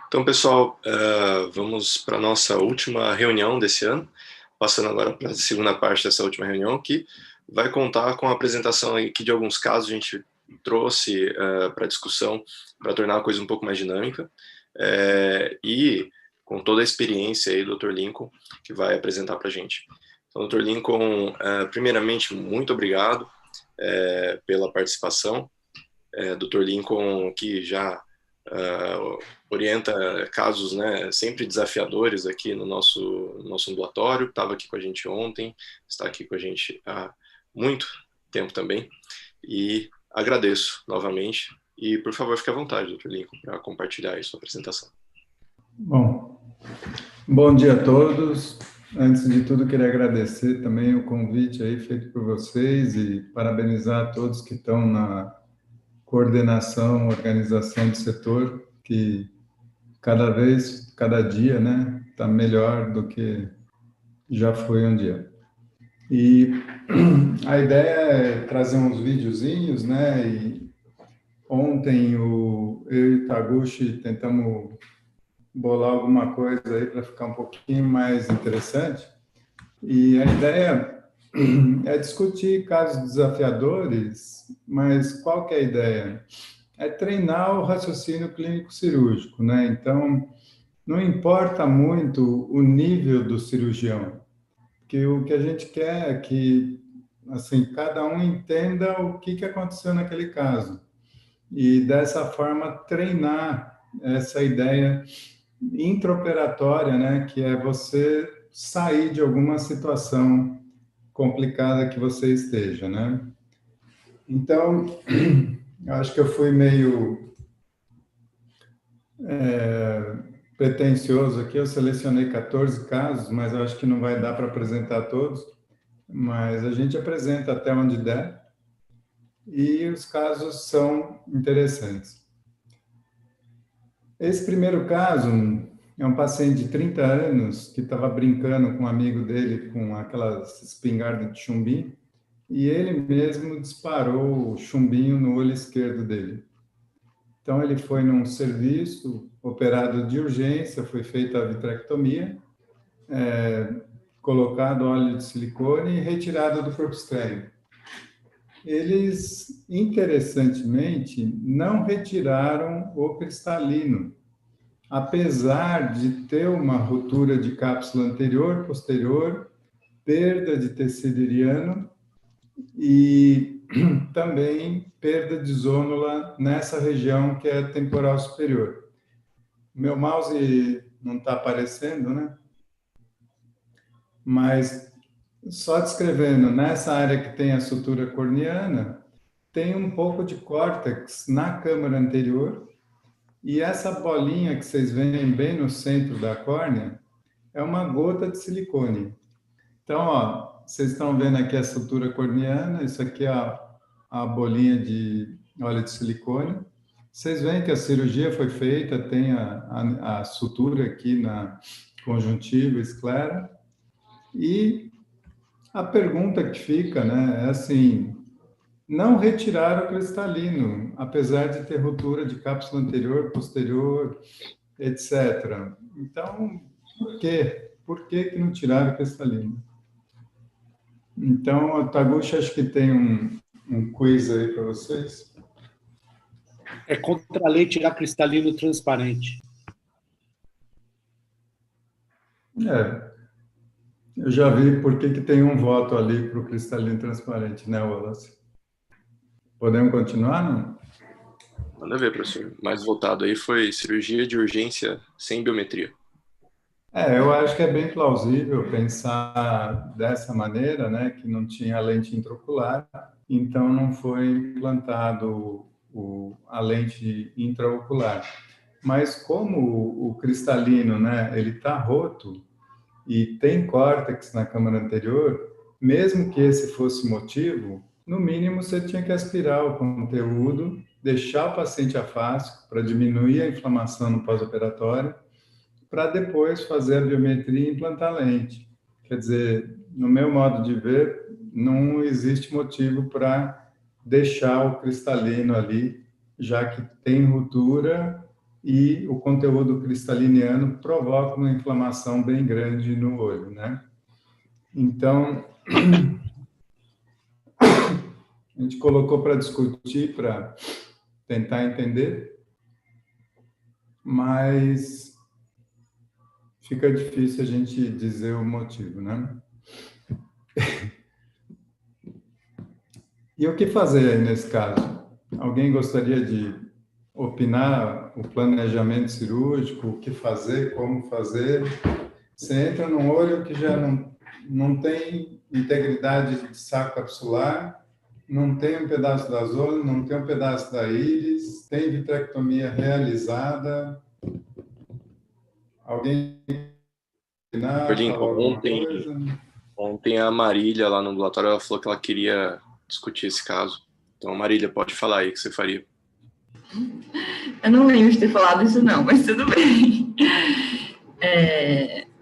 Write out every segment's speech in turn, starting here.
Então, pessoal, vamos para a nossa última reunião desse ano, passando agora para a segunda parte dessa última reunião, que vai contar com a apresentação aqui de alguns casos que a gente trouxe para discussão, para tornar a coisa um pouco mais dinâmica, e com toda a experiência aí do Dr. Lincoln, que vai apresentar para a gente. Então, Dr. Lincoln, primeiramente, muito obrigado pela participação. Dr. Lincoln, que já orienta casos, né, sempre desafiadores aqui no nosso ambulatório, estava aqui com a gente ontem, está aqui com a gente há muito tempo também, e agradeço novamente, e por favor fique à vontade, Dr. Lincoln, para compartilhar aí sua apresentação. Bom dia a todos. Antes de tudo, queria agradecer também o convite aí feito por vocês e parabenizar a todos que estão na coordenação, organização do setor, que cada dia, né, está melhor do que já foi um dia. E a ideia é trazer uns videozinhos, né, e ontem eu e o Taguchi tentamos bolar alguma coisa aí para ficar um pouquinho mais interessante. E a ideia é discutir casos desafiadores, mas qual que é a ideia? É treinar o raciocínio clínico cirúrgico, né? Então, não importa muito o nível do cirurgião, porque o que a gente quer é que, assim, cada um entenda o que aconteceu naquele caso. E, dessa forma, treinar essa ideia intraoperatória, né? Que é você sair de alguma situação complicada que você esteja, né? Então, eu acho que eu fui meio pretensioso aqui. Eu selecionei 14 casos, mas eu acho que não vai dar para apresentar todos. Mas a gente apresenta até onde der. E os casos são interessantes. Esse primeiro caso é um paciente de 30 anos que estava brincando com um amigo dele com aquelas espingardas de chumbinho e ele mesmo disparou o chumbinho no olho esquerdo dele. Então, ele foi num serviço operado de urgência, foi feita a vitrectomia, colocado óleo de silicone e retirado do corpo estéril. Eles, interessantemente, não retiraram o cristalino, apesar de ter uma ruptura de cápsula anterior, posterior, perda de tecido iliano e também perda de zônula nessa região que é temporal superior. Meu mouse não está aparecendo, né? Mas só descrevendo, nessa área que tem a sutura corneana, tem um pouco de córtex na câmara anterior e essa bolinha que vocês veem bem no centro da córnea é uma gota de silicone. Então, ó, vocês estão vendo aqui a sutura corneana, isso aqui é a bolinha de óleo de silicone. Vocês veem que a cirurgia foi feita, tem a sutura aqui na conjuntiva esclera. E a pergunta que fica, né, é assim, não retirar o cristalino, apesar de ter ruptura de cápsula anterior, posterior, etc. Então, por quê? Por que não tiraram o cristalino? Então, o Taguchi, acho que tem um quiz aí para vocês. É contra a lei tirar cristalino transparente. Eu já vi por que tem um voto ali para o cristalino transparente, né, Wallace? Podemos continuar, não? Manda ver, professor. Mais voltado aí foi cirurgia de urgência sem biometria. Eu acho que é bem plausível pensar dessa maneira, né, que não tinha lente intraocular, então não foi implantado a lente intraocular. Mas como o cristalino, né, ele está roto e tem córtex na câmara anterior, mesmo que esse fosse o motivo, no mínimo você tinha que aspirar o conteúdo, deixar o paciente afásico para diminuir a inflamação no pós-operatório, para depois fazer a biometria e implantar a lente. Quer dizer, no meu modo de ver, não existe motivo para deixar o cristalino ali, já que tem ruptura e o conteúdo cristaliniano provoca uma inflamação bem grande no olho, né? Então, a gente colocou para discutir, para tentar entender, mas fica difícil a gente dizer o motivo, né? E o que fazer aí nesse caso? Alguém gostaria de opinar o planejamento cirúrgico, o que fazer, como fazer? Você entra num olho que já não tem integridade de saco capsular, não tem um pedaço da zona, não tem um pedaço da íris, tem vitrectomia realizada. Alguém opinar, Lincoln, falar alguma coisa? ontem a Marília, lá no ambulatório, ela falou que ela queria discutir esse caso. Então, Marília, pode falar aí o que você faria. Eu não lembro de ter falado isso não, mas tudo bem.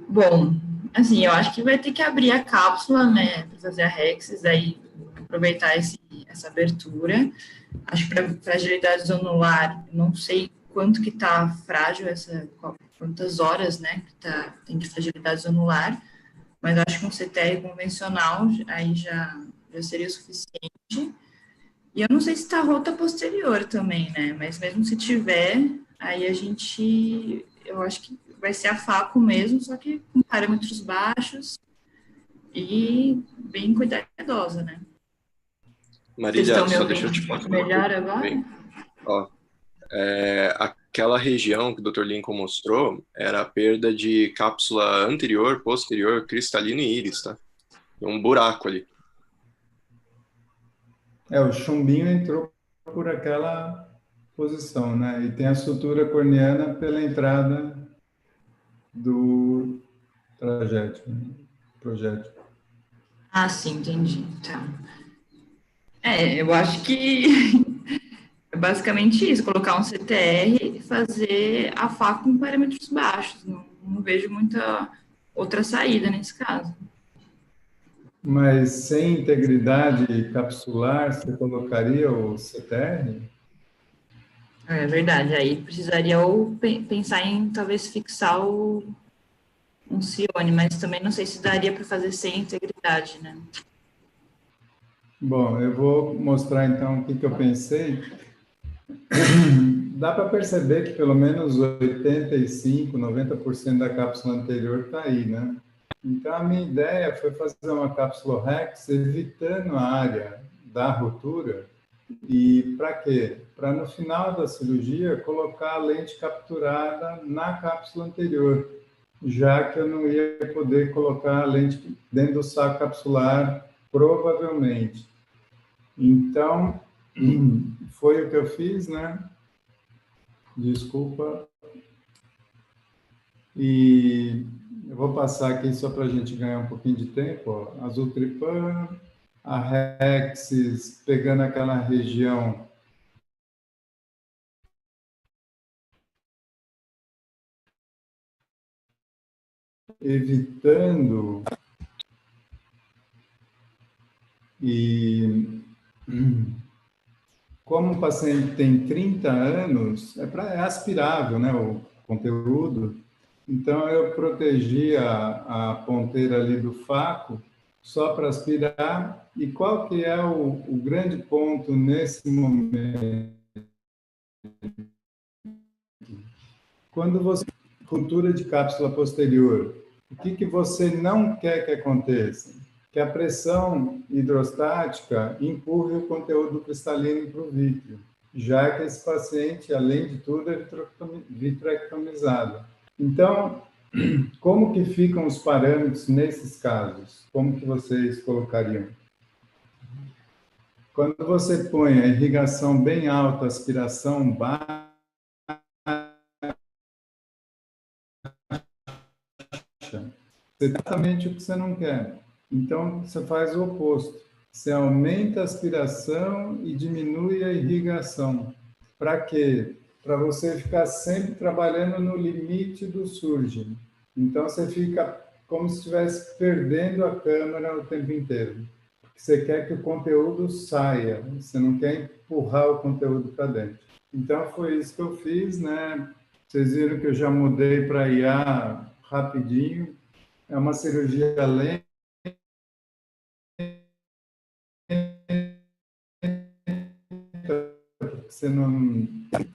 Bom, assim, eu acho que vai ter que abrir a cápsula, né, para fazer a Rexis, aí aproveitar essa abertura. Acho que para fragilidade zonular, não sei quanto que está frágil quantas horas, né, tem de fragilidade zonular, mas acho que um CTR convencional aí já seria o suficiente. E eu não sei se está rota posterior também, né? Mas mesmo se tiver, aí eu acho que vai ser a faco mesmo, só que com parâmetros baixos e bem cuidadosa, né? Vocês Marília, estão me só deixa eu ouvindo te falar uma melhor coisa agora? também. Ó, aquela região que o Dr. Lincoln mostrou era a perda de cápsula anterior, posterior, cristalina e íris, tá? Tem um buraco ali. O chumbinho entrou por aquela posição, né? E tem a sutura corneana pela entrada do projétil. Ah, sim, entendi. Tá. Eu acho que é basicamente isso, colocar um CTR e fazer a faco com parâmetros baixos. Não vejo muita outra saída nesse caso. Mas sem integridade capsular, você colocaria o CTR? É verdade, aí precisaria ou pensar em talvez fixar um Cione, mas também não sei se daria para fazer sem integridade, né? Bom, eu vou mostrar então o que eu pensei. Dá para perceber que pelo menos 85, 90% da cápsula anterior está aí, né? Então, a minha ideia foi fazer uma cápsula Rex evitando a área da rotura. E para quê? Para no final da cirurgia colocar a lente capturada na cápsula anterior, já que eu não ia poder colocar a lente dentro do saco capsular, provavelmente. Então, foi o que eu fiz, né? Desculpa. E eu vou passar aqui só para a gente ganhar um pouquinho de tempo. Ó. Azul Tripan, a Rexis pegando aquela região evitando e como o paciente tem 30 anos, é aspirável, né, o conteúdo. Então, eu protegi a ponteira ali do faco só para aspirar. E qual que é o grande ponto nesse momento? Quando você ruptura de cápsula posterior, o que você não quer que aconteça? Que a pressão hidrostática empurre o conteúdo cristalino para o vítreo, já que esse paciente, além de tudo, é vitrectomizado. Então, como que ficam os parâmetros nesses casos? Como que vocês colocariam? Quando você põe a irrigação bem alta, aspiração baixa, exatamente o que você não quer. Então, você faz o oposto. Você aumenta a aspiração e diminui a irrigação. Para quê? Para você ficar sempre trabalhando no limite do surge. Então, você fica como se estivesse perdendo a câmera o tempo inteiro. Você quer que o conteúdo saia, você não quer empurrar o conteúdo para dentro. Então, foi isso que eu fiz, né? Vocês viram que eu já mudei para IA rapidinho. É uma cirurgia lenta, você não...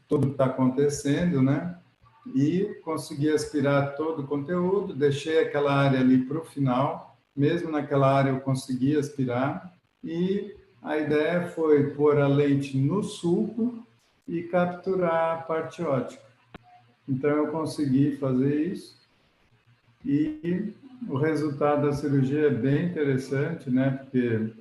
Tudo está acontecendo, né? E consegui aspirar todo o conteúdo, deixei aquela área ali para o final, mesmo naquela área eu consegui aspirar, e a ideia foi pôr a lente no sulco e capturar a parte ótica. Então eu consegui fazer isso, e o resultado da cirurgia é bem interessante, né? Porque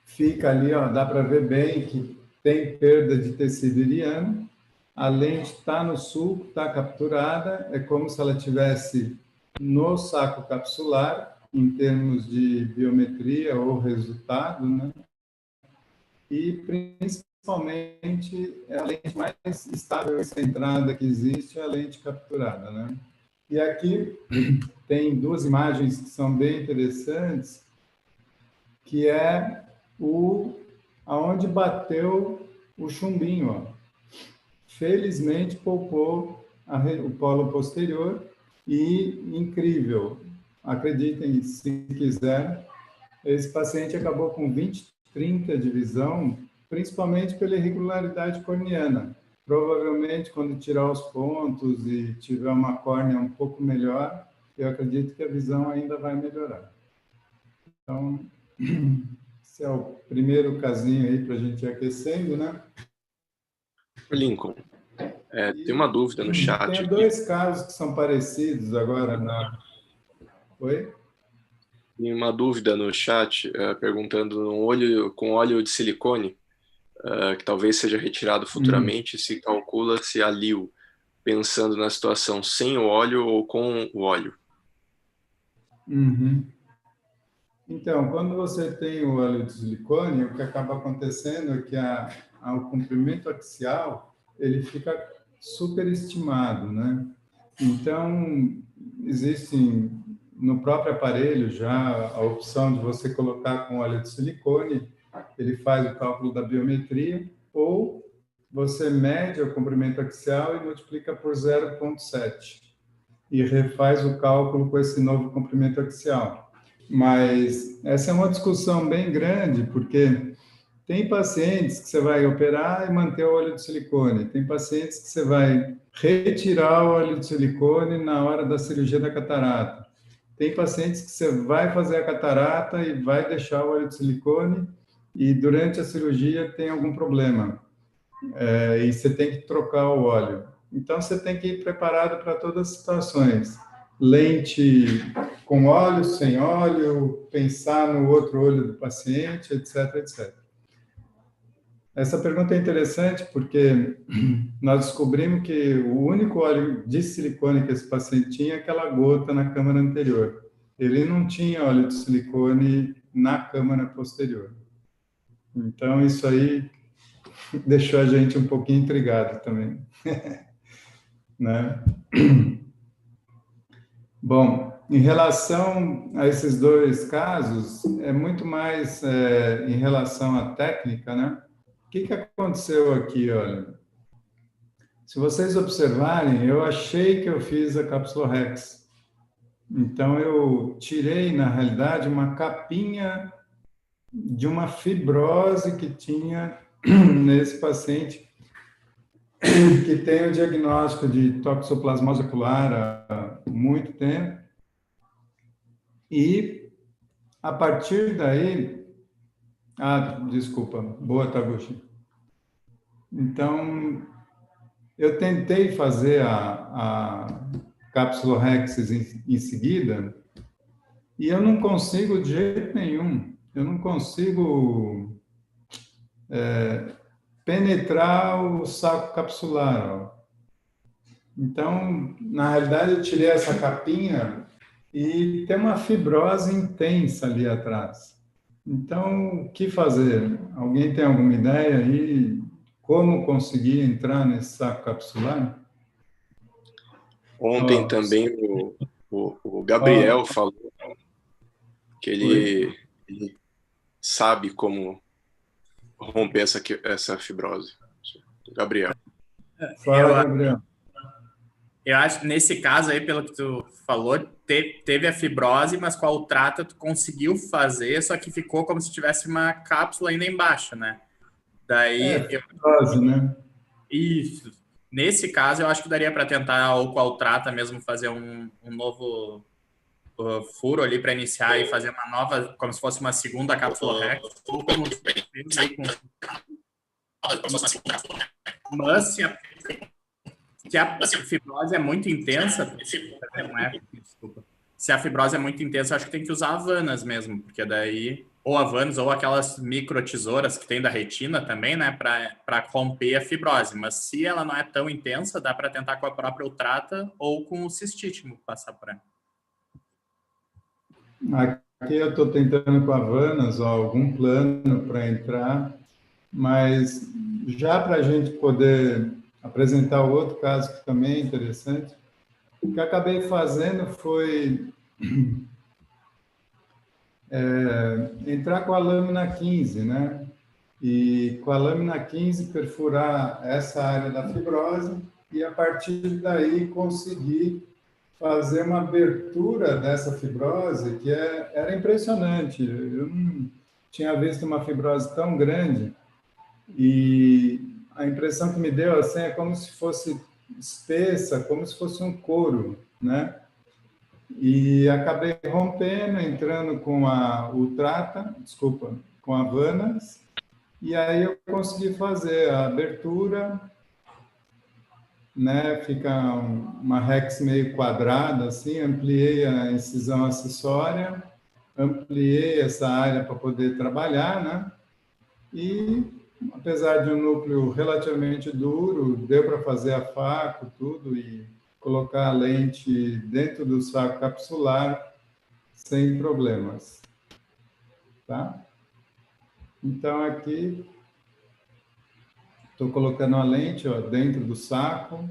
fica ali, ó, dá para ver bem que tem perda de tecido iliano, a lente está no sulco, está capturada, é como se ela tivesse no saco capsular, em termos de biometria ou resultado, né? E, principalmente, é a lente mais estável e centrada que existe, é a lente capturada, né? E aqui tem duas imagens que são bem interessantes, que é aonde bateu o chumbinho, ó. Felizmente poupou o polo posterior e, incrível, acreditem se quiser, esse paciente acabou com 20/30 de visão, principalmente pela irregularidade corneana. Provavelmente, quando tirar os pontos e tiver uma córnea um pouco melhor, eu acredito que a visão ainda vai melhorar. Então, esse é o primeiro casinho aí para a gente ir aquecendo, né? Lincoln, tem uma dúvida no chat. Tem dois casos que são parecidos agora. Oi? Tem uma dúvida no chat perguntando com óleo de silicone, que talvez seja retirado futuramente, se calcula se a LIO, pensando na situação sem o óleo ou com o óleo. Uhum. Então, quando você tem o óleo de silicone, o que acaba acontecendo é que o comprimento axial ele fica superestimado, né? Então, existe no próprio aparelho já a opção de você colocar com óleo de silicone, ele faz o cálculo da biometria, ou você mede o comprimento axial e multiplica por 0,7 e refaz o cálculo com esse novo comprimento axial. Mas essa é uma discussão bem grande, porque tem pacientes que você vai operar e manter o óleo de silicone, tem pacientes que você vai retirar o óleo de silicone na hora da cirurgia da catarata, tem pacientes que você vai fazer a catarata e vai deixar o óleo de silicone e durante a cirurgia tem algum problema, e você tem que trocar o óleo. Então, você tem que ir preparado para todas as situações. Lente com óleo, sem óleo, pensar no outro olho do paciente, etc, etc. Essa pergunta é interessante porque nós descobrimos que o único óleo de silicone que esse paciente tinha é aquela gota na câmara anterior. Ele não tinha óleo de silicone na câmara posterior. Então, isso aí deixou a gente um pouquinho intrigado também. Né? Bom, em relação a esses dois casos, é muito mais em relação à técnica, né? O que aconteceu aqui, olha? Se vocês observarem, eu achei que eu fiz a cápsula Rex. Então, eu tirei, na realidade, uma capinha de uma fibrose que tinha nesse paciente que tem o diagnóstico de toxoplasmose ocular há muito tempo. E, a partir daí... desculpa. Boa, Taguchi. Então, eu tentei fazer a cápsula Rexis em seguida e eu não consigo de jeito nenhum. Eu não consigo penetrar o saco capsular. Ó. Então, na realidade, eu tirei essa capinha e tem uma fibrose intensa ali atrás. Então, o que fazer? Alguém tem alguma ideia aí? Como conseguir entrar nesse saco capsular? Ontem também o Gabriel falou que ele sabe como romper essa fibrose. Gabriel. Fala, Gabriel. Eu acho que nesse caso aí, pelo que tu falou, teve a fibrose, mas com a Ultrata tu conseguiu fazer, só que ficou como se tivesse uma cápsula ainda embaixo, né? Daí, Fibrose, né? isso. Nesse caso, eu acho que daria para tentar, ou com a Ultrata mesmo, fazer um novo furo ali para iniciar e fazer uma nova, como se fosse uma segunda cápsula Rex, ou como tu fez aí com... Mas se a fibrose é muito intensa, não é, desculpa. Se a fibrose é muito intensa, eu acho que tem que usar Havanas mesmo, porque daí, ou Havanas, ou aquelas microtesouras que tem da retina também, né, para romper a fibrose. Mas se ela não é tão intensa, dá para tentar com a própria Ultrata ou com o cistítico passar por ela. Aqui eu estou tentando com a Havanas, algum plano para entrar, mas já para a gente poder apresentar o outro caso que também é interessante, o que eu acabei fazendo foi entrar com a lâmina 15, né? E com a lâmina 15 perfurar essa área da fibrose e a partir daí conseguir fazer uma abertura dessa fibrose que era impressionante. Eu não tinha visto uma fibrose tão grande e a impressão que me deu assim é como se fosse espessa, como se fosse um couro, né? E acabei rompendo, entrando com a Ultrata, desculpa, com a Havanas, e aí eu consegui fazer a abertura, né? Fica uma Rex meio quadrada, assim, ampliei a incisão acessória, ampliei essa área para poder trabalhar, né? E, apesar de um núcleo relativamente duro, deu para fazer a faco, tudo, e colocar a lente dentro do saco capsular sem problemas, tá? Então, aqui, estou colocando a lente ó, dentro do saco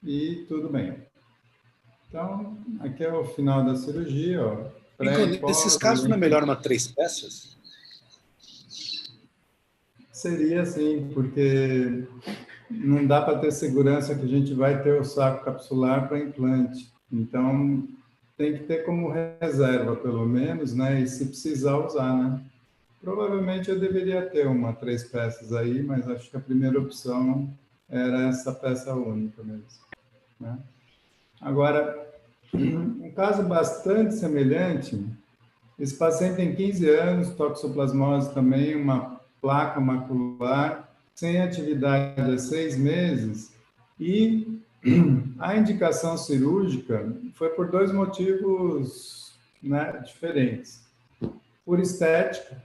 e tudo bem. Então, aqui é o final da cirurgia, ó. Nesses casos, não é melhor uma 3 peças? Seria sim, porque não dá para ter segurança que a gente vai ter o saco capsular para implante. Então, tem que ter como reserva, pelo menos, né? E se precisar usar, né? Provavelmente eu deveria ter uma 3 peças aí, mas acho que a primeira opção era essa peça única mesmo, né? Agora, um caso bastante semelhante, esse paciente tem 15 anos, toxoplasmose também, uma placa macular, sem atividade há 6 meses, e a indicação cirúrgica foi por 2 motivos, né, diferentes. Por estética,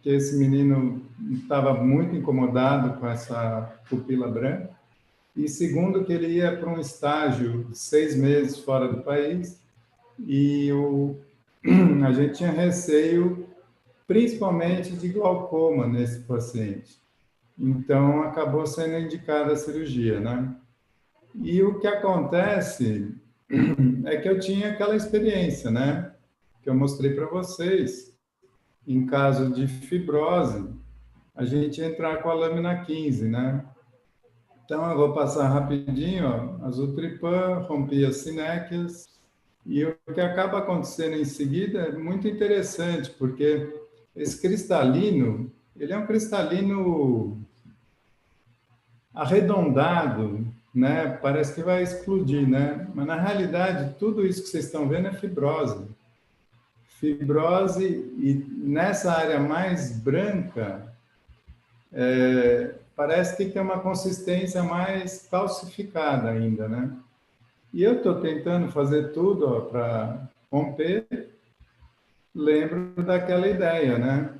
que esse menino estava muito incomodado com essa pupila branca, e segundo, que ele ia para um estágio de 6 meses fora do país, e a gente tinha receio, principalmente de glaucoma nesse paciente. Então, acabou sendo indicada a cirurgia, né? E o que acontece é que eu tinha aquela experiência, né? Que eu mostrei para vocês. Em caso de fibrose, a gente entrar com a lâmina 15, né? Então, eu vou passar rapidinho, ó, azultripan, rompi as sinéquias, e o que acaba acontecendo em seguida é muito interessante, porque esse cristalino, ele é um cristalino arredondado, né? Parece que vai explodir, né? Mas, na realidade, tudo isso que vocês estão vendo é fibrose. Fibrose, e nessa área mais branca, parece que tem uma consistência mais calcificada ainda, né? E eu estou tentando fazer tudo para romper, lembro daquela ideia, né?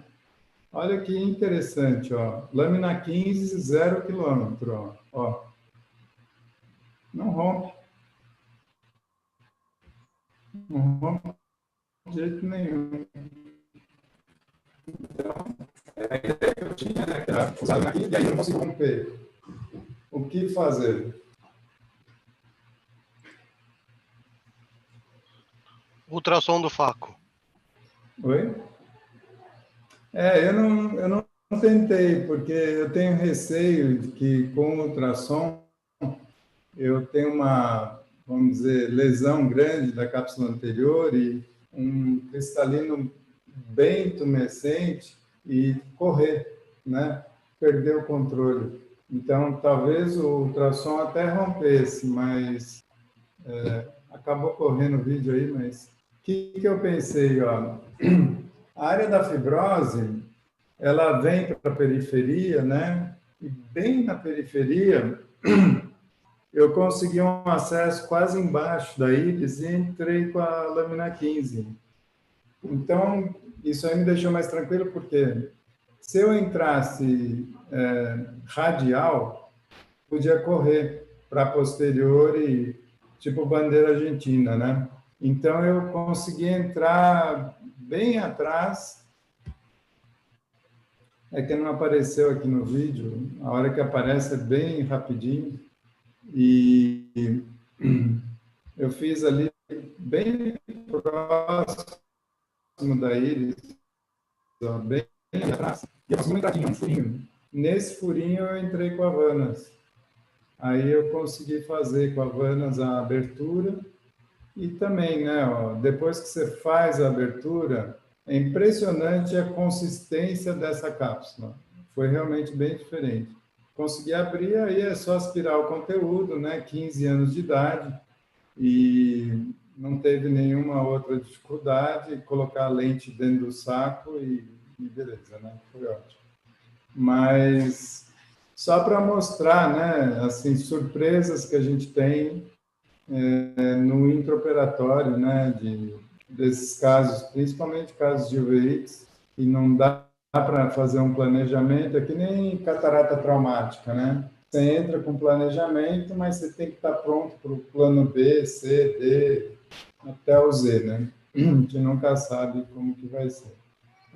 Olha que interessante, ó. Lâmina 15, 0 quilômetro, ó. Não rompe. Não rompe de jeito nenhum. Então, a ideia que eu tinha, né? Que era usar aqui, e aí eu não consigo romper. O que fazer? Ultrassom do Faco. Oi? Eu não tentei, porque eu tenho receio de que com o ultrassom eu tenho uma, vamos dizer, lesão grande da cápsula anterior e um cristalino bem tumescente e correr, né? Perder o controle. Então, talvez o ultrassom até rompesse, mas acabou correndo o vídeo aí, mas o que eu pensei, ó? A área da fibrose, ela vem para a periferia, né? E bem na periferia, eu consegui um acesso quase embaixo da íris e entrei com a lâmina 15. Então, isso aí me deixou mais tranquilo, porque se eu entrasse radial, podia correr para posterior e tipo bandeira argentina, né? Então, eu consegui entrar bem atrás. É que não apareceu aqui no vídeo, a hora que aparece é bem rapidinho. E eu fiz ali bem próximo da íris, bem atrás, e eu consegui entrar um furinho. Nesse furinho eu entrei com a Vanas. Aí eu consegui fazer com a Vanas a abertura e também, né, ó, depois que você faz a abertura, é impressionante a consistência dessa cápsula. Foi realmente bem diferente. Consegui abrir, aí é só aspirar o conteúdo, né, 15 anos de idade, e não teve nenhuma outra dificuldade, colocar a lente dentro do saco e beleza, né, foi ótimo. Mas só para mostrar, né, assim, surpresas que a gente tem no intraoperatório, né, desses casos, principalmente casos de uveítes, e não dá para fazer um planejamento, é que nem catarata traumática, né? Você entra com planejamento, mas você tem que estar pronto para o plano B, C, D, até o Z, né? A gente nunca sabe como que vai ser.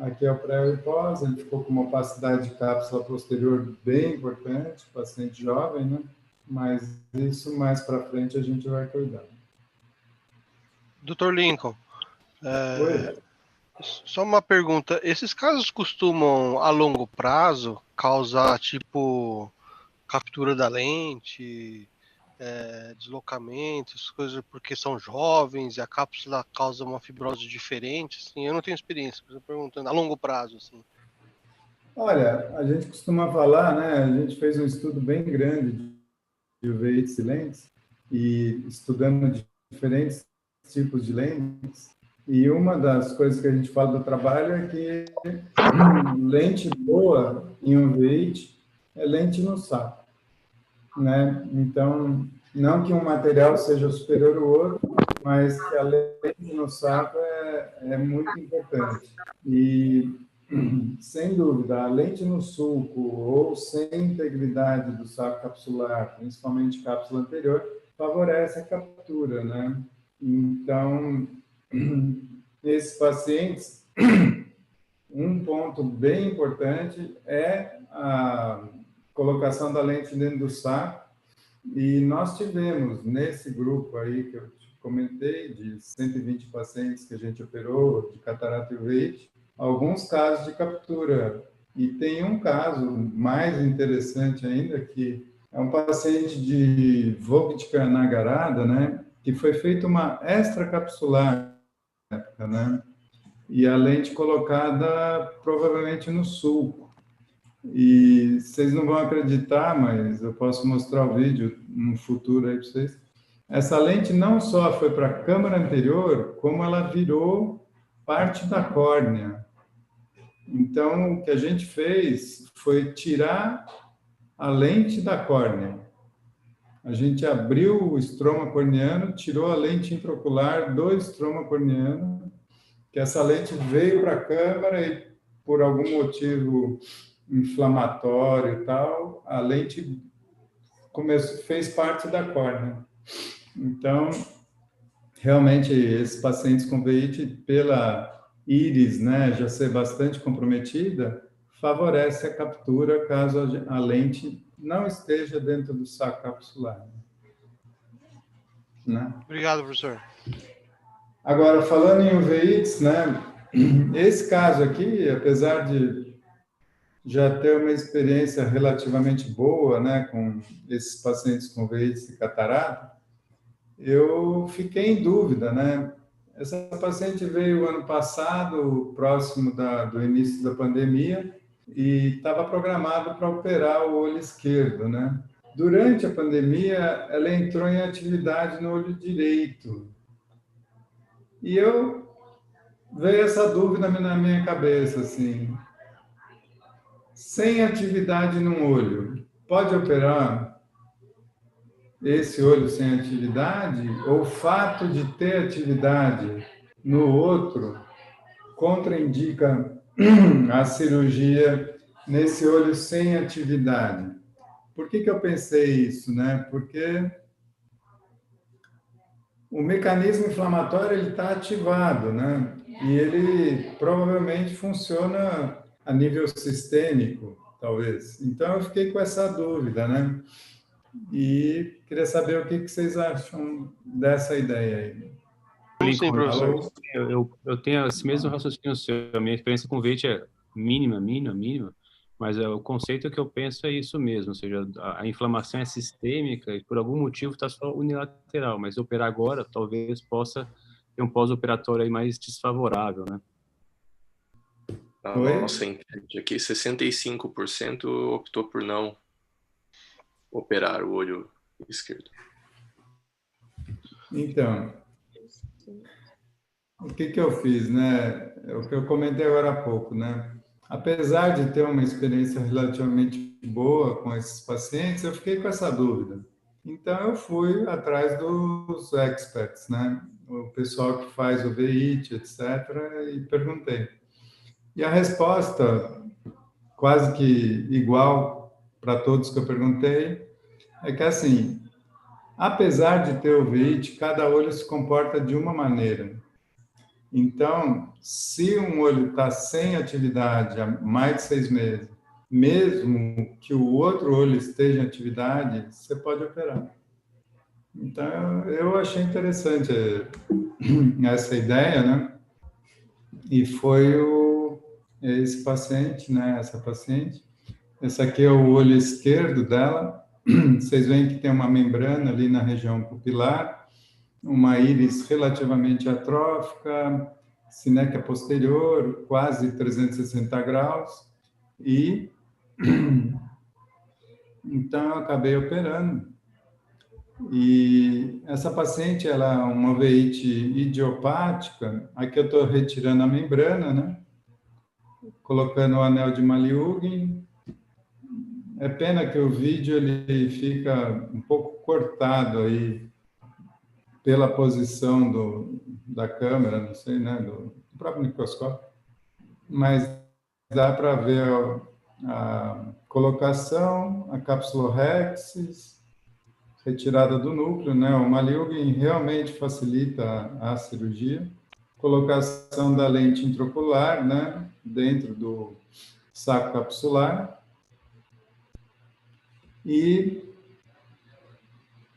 Aqui é o pré e o pós, ele ficou com uma opacidade de cápsula posterior bem importante, paciente jovem, né? Mas isso mais para frente a gente vai cuidar. Dr. Lincoln, Oi? só uma pergunta. Esses casos costumam, a longo prazo, causar, tipo, captura da lente, deslocamento, essas coisas, porque são jovens e a cápsula causa uma fibrose diferente? Assim, eu não tenho experiência, mas eu estou perguntando, a longo prazo, assim. Olha, a gente costuma falar, né? A gente fez um estudo bem grande de uveites e lentes, e estudando diferentes tipos de lentes. E uma das coisas que a gente fala do trabalho é que lente boa em uveite é lente no saco, né? Então, não que um material seja superior ao outro, mas que a lente no saco é muito importante. E, sem dúvida, a lente no sulco ou sem integridade do saco capsular, principalmente cápsula anterior, favorece a captura, né? Então, esses pacientes, um ponto bem importante é a colocação da lente dentro do saco, e nós tivemos nesse grupo aí que eu te comentei, de 120 pacientes que a gente operou de catarata e uveite, alguns casos de captura. E tem um caso mais interessante ainda, que é um paciente de Vogt-Nagarada, né, que foi feita uma extracapsular, né, e a lente colocada provavelmente no sulco. E vocês não vão acreditar, mas eu posso mostrar o vídeo no futuro aí para vocês. Essa lente não só foi para a câmara anterior, como ela virou parte da córnea. Então, o que a gente fez foi tirar a lente da córnea. A gente abriu o estroma corneano, tirou a lente intraocular do estroma corneano, que essa lente veio para a câmara e, por algum motivo inflamatório e tal, a lente fez parte da córnea. Então, realmente, esses pacientes com veite, pela íris, né, já ser bastante comprometida, favorece a captura caso a lente não esteja dentro do saco capsular. Né? Obrigado, professor. Agora, falando em uveites, né, esse caso aqui, apesar de já ter uma experiência relativamente boa, né, com esses pacientes com veítes e catarata, eu fiquei em dúvida, né? Essa paciente veio ano passado, próximo do início da pandemia, e estava programado para operar o olho esquerdo, né? Durante a pandemia, ela entrou em atividade no olho direito. E veio essa dúvida na minha cabeça, assim, sem atividade num olho, pode operar esse olho sem atividade? Ou o fato de ter atividade no outro contraindica a cirurgia nesse olho sem atividade? Por que eu pensei isso, né? Porque o mecanismo inflamatório ele está ativado, né? E ele provavelmente funciona a nível sistêmico, talvez. Então eu fiquei com essa dúvida, né? E queria saber o que vocês acham dessa ideia aí. Sim, professor. Alô? Eu tenho esse mesmo raciocínio seu. A minha experiência com VEIT é mínima, mas o conceito que eu penso é isso mesmo, ou seja, a inflamação é sistêmica e por algum motivo está só unilateral, mas operar agora talvez possa ter um pós-operatório aí mais desfavorável, né? A Oi? nossa enquete aqui, 65% optou por não operar o olho esquerdo. Então, o que eu fiz, né? É o que eu comentei agora há pouco, né? Apesar de ter uma experiência relativamente boa com esses pacientes, eu fiquei com essa dúvida. Então, eu fui atrás dos experts, né? O pessoal que faz o VIT, etc., e perguntei. E a resposta, quase que igual para todos que eu perguntei, é que, assim, apesar de ter o VIT, cada olho se comporta de uma maneira. Então, se um olho está sem atividade há mais de 6 meses, mesmo que o outro olho esteja em atividade, você pode operar. Então, eu achei interessante essa ideia, né? E foi esse paciente, né? Essa paciente. Esse aqui é o olho esquerdo dela. Vocês veem que tem uma membrana ali na região pupilar, uma íris relativamente atrófica, cinéquia posterior, quase 360 graus, e então eu acabei operando. E essa paciente, ela é uma veite idiopática, aqui eu estou retirando a membrana, né? Colocando o anel de Maliugin. É pena que o vídeo ele fica um pouco cortado aí pela posição da câmera, não sei, né, do próprio microscópio, mas dá para ver a colocação, a cápsula Rexis, retirada do núcleo, né, o Maliugin realmente facilita a cirurgia, colocação da lente intraocular, né, dentro do saco capsular, e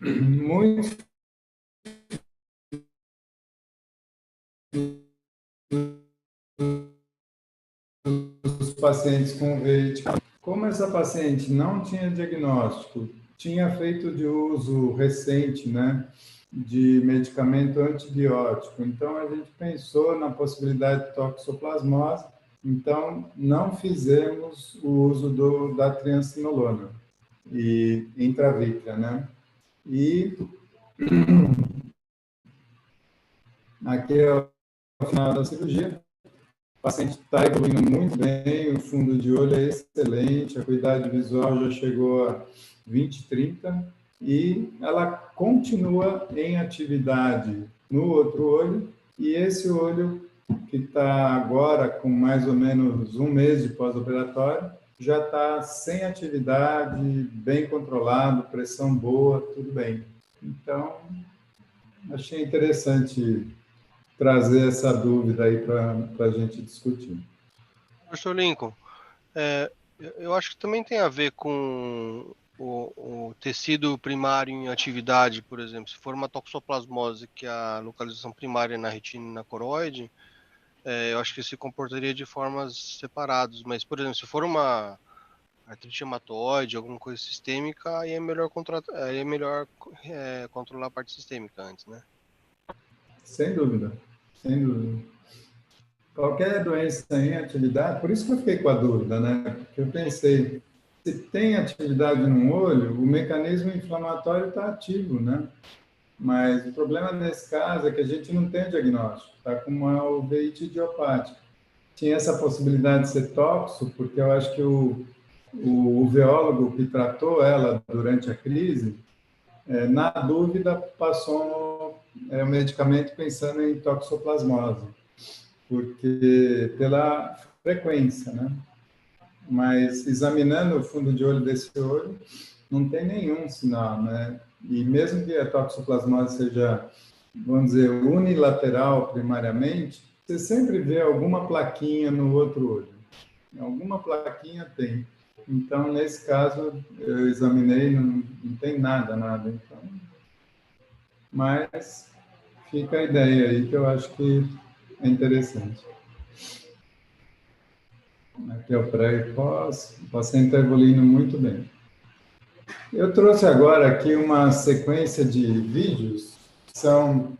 muitos dos pacientes com veite. Como essa paciente não tinha diagnóstico, tinha feito de uso recente, né, de medicamento antibiótico, então a gente pensou na possibilidade de toxoplasmose, então não fizemos o uso da triancinolona e intravítrea, né? E aqui é o final da cirurgia. O paciente está evoluindo muito bem, o fundo de olho é excelente, a acuidade visual já chegou a 20/30 e ela continua em atividade no outro olho, e esse olho que está agora com mais ou menos 1 mês de pós-operatório já está sem atividade, bem controlado, pressão boa, tudo bem. Então, achei interessante trazer essa dúvida aí para a gente discutir. Professor Lincoln, eu acho que também tem a ver com o tecido primário em atividade, por exemplo. Se for uma toxoplasmose, que é a localização primária na retina e na coroide, eu acho que se comportaria de formas separadas. Mas, por exemplo, se for uma artrite reumatoide, alguma coisa sistêmica, aí é melhor, controlar a parte sistêmica antes, né? Sem dúvida, sem dúvida. Qualquer doença em atividade, por isso que eu fiquei com a dúvida, né? Porque eu pensei, se tem atividade no olho, o mecanismo inflamatório está ativo, né? Mas o problema nesse caso é que a gente não tem diagnóstico, está com uma uveíte idiopática. Tinha essa possibilidade de ser tóxico, porque eu acho que o uveólogo que tratou ela durante a crise, na dúvida, passou o medicamento pensando em toxoplasmose, porque pela frequência, né? Mas examinando o fundo de olho desse olho, não tem nenhum sinal, né? E mesmo que a toxoplasmose seja, vamos dizer, unilateral primariamente, você sempre vê alguma plaquinha no outro olho. Alguma plaquinha tem. Então, nesse caso, eu examinei, não tem nada. Então, mas fica a ideia aí, que eu acho que é interessante. Aqui é o pré e pós, o paciente está evoluindo muito bem. Eu trouxe agora aqui uma sequência de vídeos, são,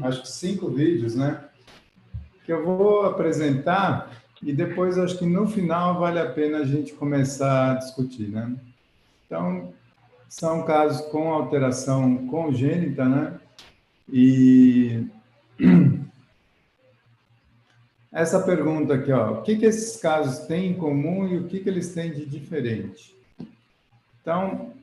acho que 5 vídeos, né? Que eu vou apresentar e depois, acho que no final, vale a pena a gente começar a discutir, né? Então, são casos com alteração congênita, né? E essa pergunta aqui, ó, o que esses casos têm em comum e o que eles têm de diferente? Então,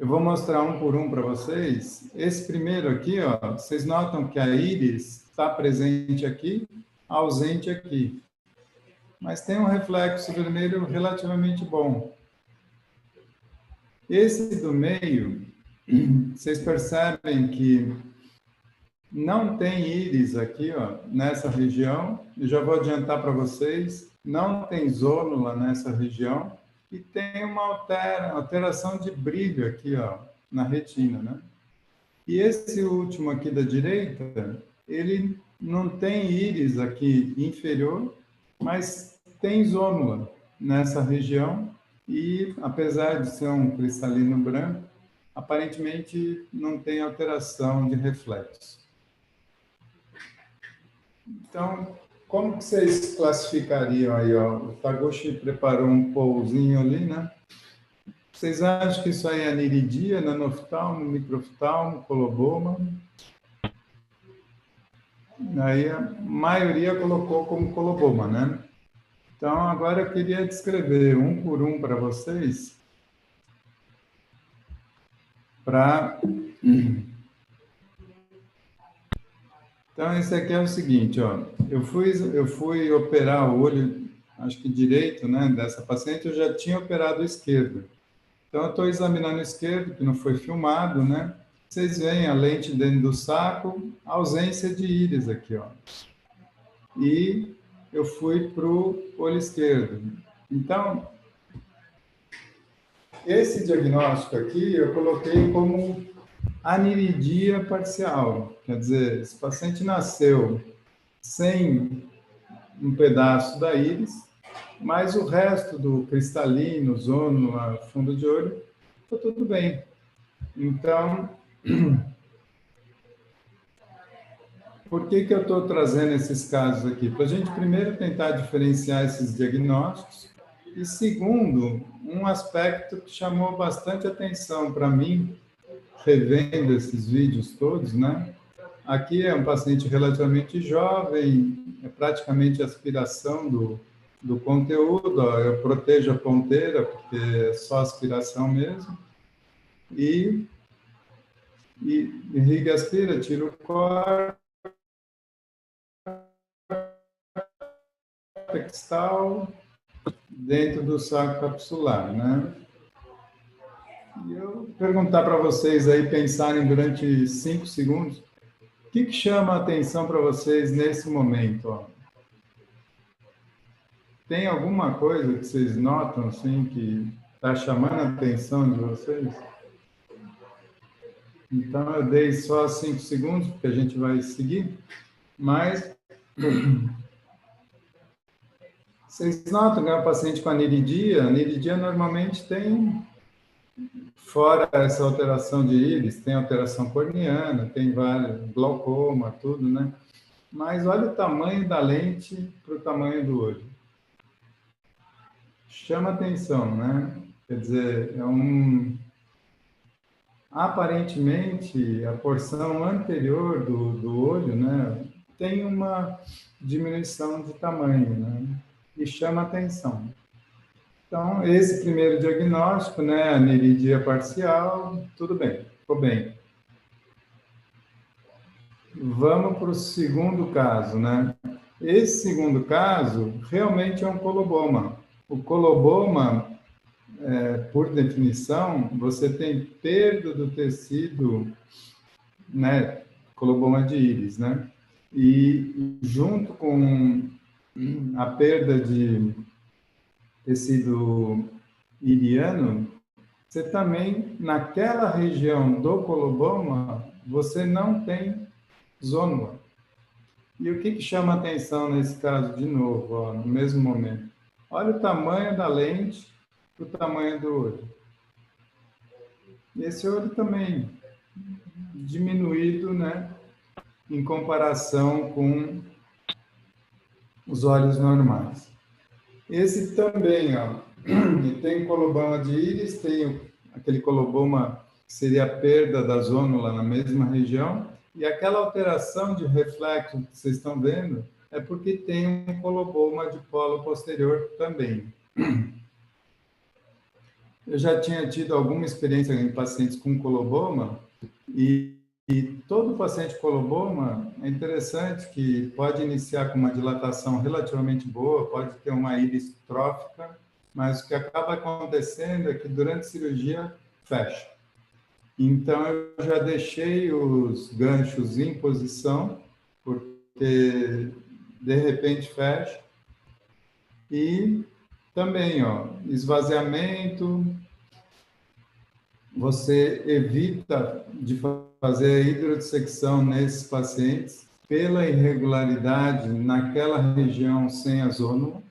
eu vou mostrar um por um para vocês. Esse primeiro aqui, ó, vocês notam que a íris está presente aqui, ausente aqui. Mas tem um reflexo vermelho relativamente bom. Esse do meio, vocês percebem que não tem íris aqui, ó, nessa região. Eu já vou adiantar para vocês. Não tem zônula nessa região. E tem uma alteração de brilho aqui, ó, na retina, né? E esse último aqui da direita, ele não tem íris aqui inferior, mas tem zônula nessa região e, apesar de ser um cristalino branco, aparentemente não tem alteração de reflexo. Então, como que vocês classificariam aí, ó? O Taguchi preparou um pouzinho ali, né? Vocês acham que isso aí é aniridia, nanoftalmo, microftalmo, coloboma? Aí a maioria colocou como coloboma, né? Então, agora eu queria descrever um por um para vocês, Então, esse aqui é o seguinte, ó. Eu fui operar o olho, acho que direito, né, dessa paciente, eu já tinha operado o esquerdo. Então, eu estou examinando o esquerdo, que não foi filmado, né? Vocês veem a lente dentro do saco, ausência de íris aqui, ó. E eu fui para o olho esquerdo. Então, esse diagnóstico aqui eu coloquei como aniridia parcial. Quer dizer, esse paciente nasceu sem um pedaço da íris, mas o resto do cristalino, zônula, fundo de olho, está tudo bem. Então, por que eu estou trazendo esses casos aqui? Para a gente, primeiro, tentar diferenciar esses diagnósticos, e, segundo, um aspecto que chamou bastante atenção para mim, revendo esses vídeos todos, né? Aqui é um paciente relativamente jovem, é praticamente aspiração do conteúdo, ó, eu protejo a ponteira, porque é só aspiração mesmo, e irriga e aspira, tira o córtex textal dentro do saco capsular, né? E eu perguntar para vocês aí, pensarem durante 5 segundos, o que chama a atenção para vocês nesse momento? Ó? Tem alguma coisa que vocês notam, assim, que está chamando a atenção de vocês? Então, eu dei só 5 segundos, porque a gente vai seguir, mas Vocês notam que é um paciente com aniridia. Aniridia normalmente tem, fora essa alteração de íris, tem alteração corneana, tem vários, glaucoma, tudo, né? Mas olha o tamanho da lente para o tamanho do olho. Chama atenção, né? Quer dizer, aparentemente, a porção anterior do olho, né, tem uma diminuição de tamanho, né? E chama atenção. Então, esse primeiro diagnóstico, né, aniridia parcial, tudo bem, ficou bem. Vamos para o segundo caso, né? Esse segundo caso realmente é um coloboma. O coloboma, por definição, você tem perda do tecido, né? Coloboma de íris, né? E junto com a perda de tecido iriano, você também, naquela região do coloboma, você não tem zônula. E o que chama atenção nesse caso, de novo, ó, no mesmo momento? Olha o tamanho da lente, o tamanho do olho. E esse olho também diminuído, né, em comparação com os olhos normais. Esse também, ó, tem coloboma de íris, tem aquele coloboma que seria a perda da zônula na mesma região, e aquela alteração de reflexo que vocês estão vendo é porque tem um coloboma de polo posterior também. Eu já tinha tido alguma experiência em pacientes com coloboma, e todo paciente coloboma é interessante que pode iniciar com uma dilatação relativamente boa, pode ter uma íris trófica, mas o que acaba acontecendo é que durante a cirurgia fecha. Então, eu já deixei os ganchos em posição, porque de repente fecha. E também, ó, esvaziamento, você evita de fazer a hidrodissecção nesses pacientes pela irregularidade naquela região sem a zônula.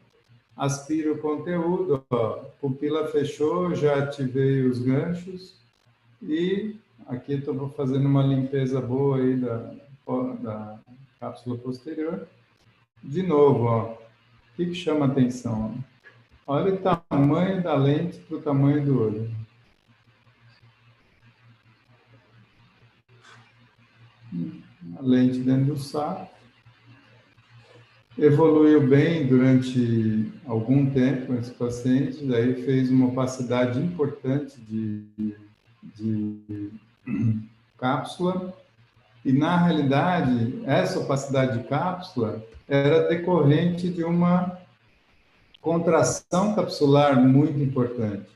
Aspira o conteúdo, ó, pupila fechou, já ativei os ganchos e aqui estou fazendo uma limpeza boa aí da cápsula posterior. De novo, ó, o que chama atenção? Ó? Olha o tamanho da lente para o tamanho do olho. A lente dentro do saco. Evoluiu bem durante algum tempo esse paciente, daí fez uma opacidade importante de cápsula, e na realidade essa opacidade de cápsula era decorrente de uma contração capsular muito importante.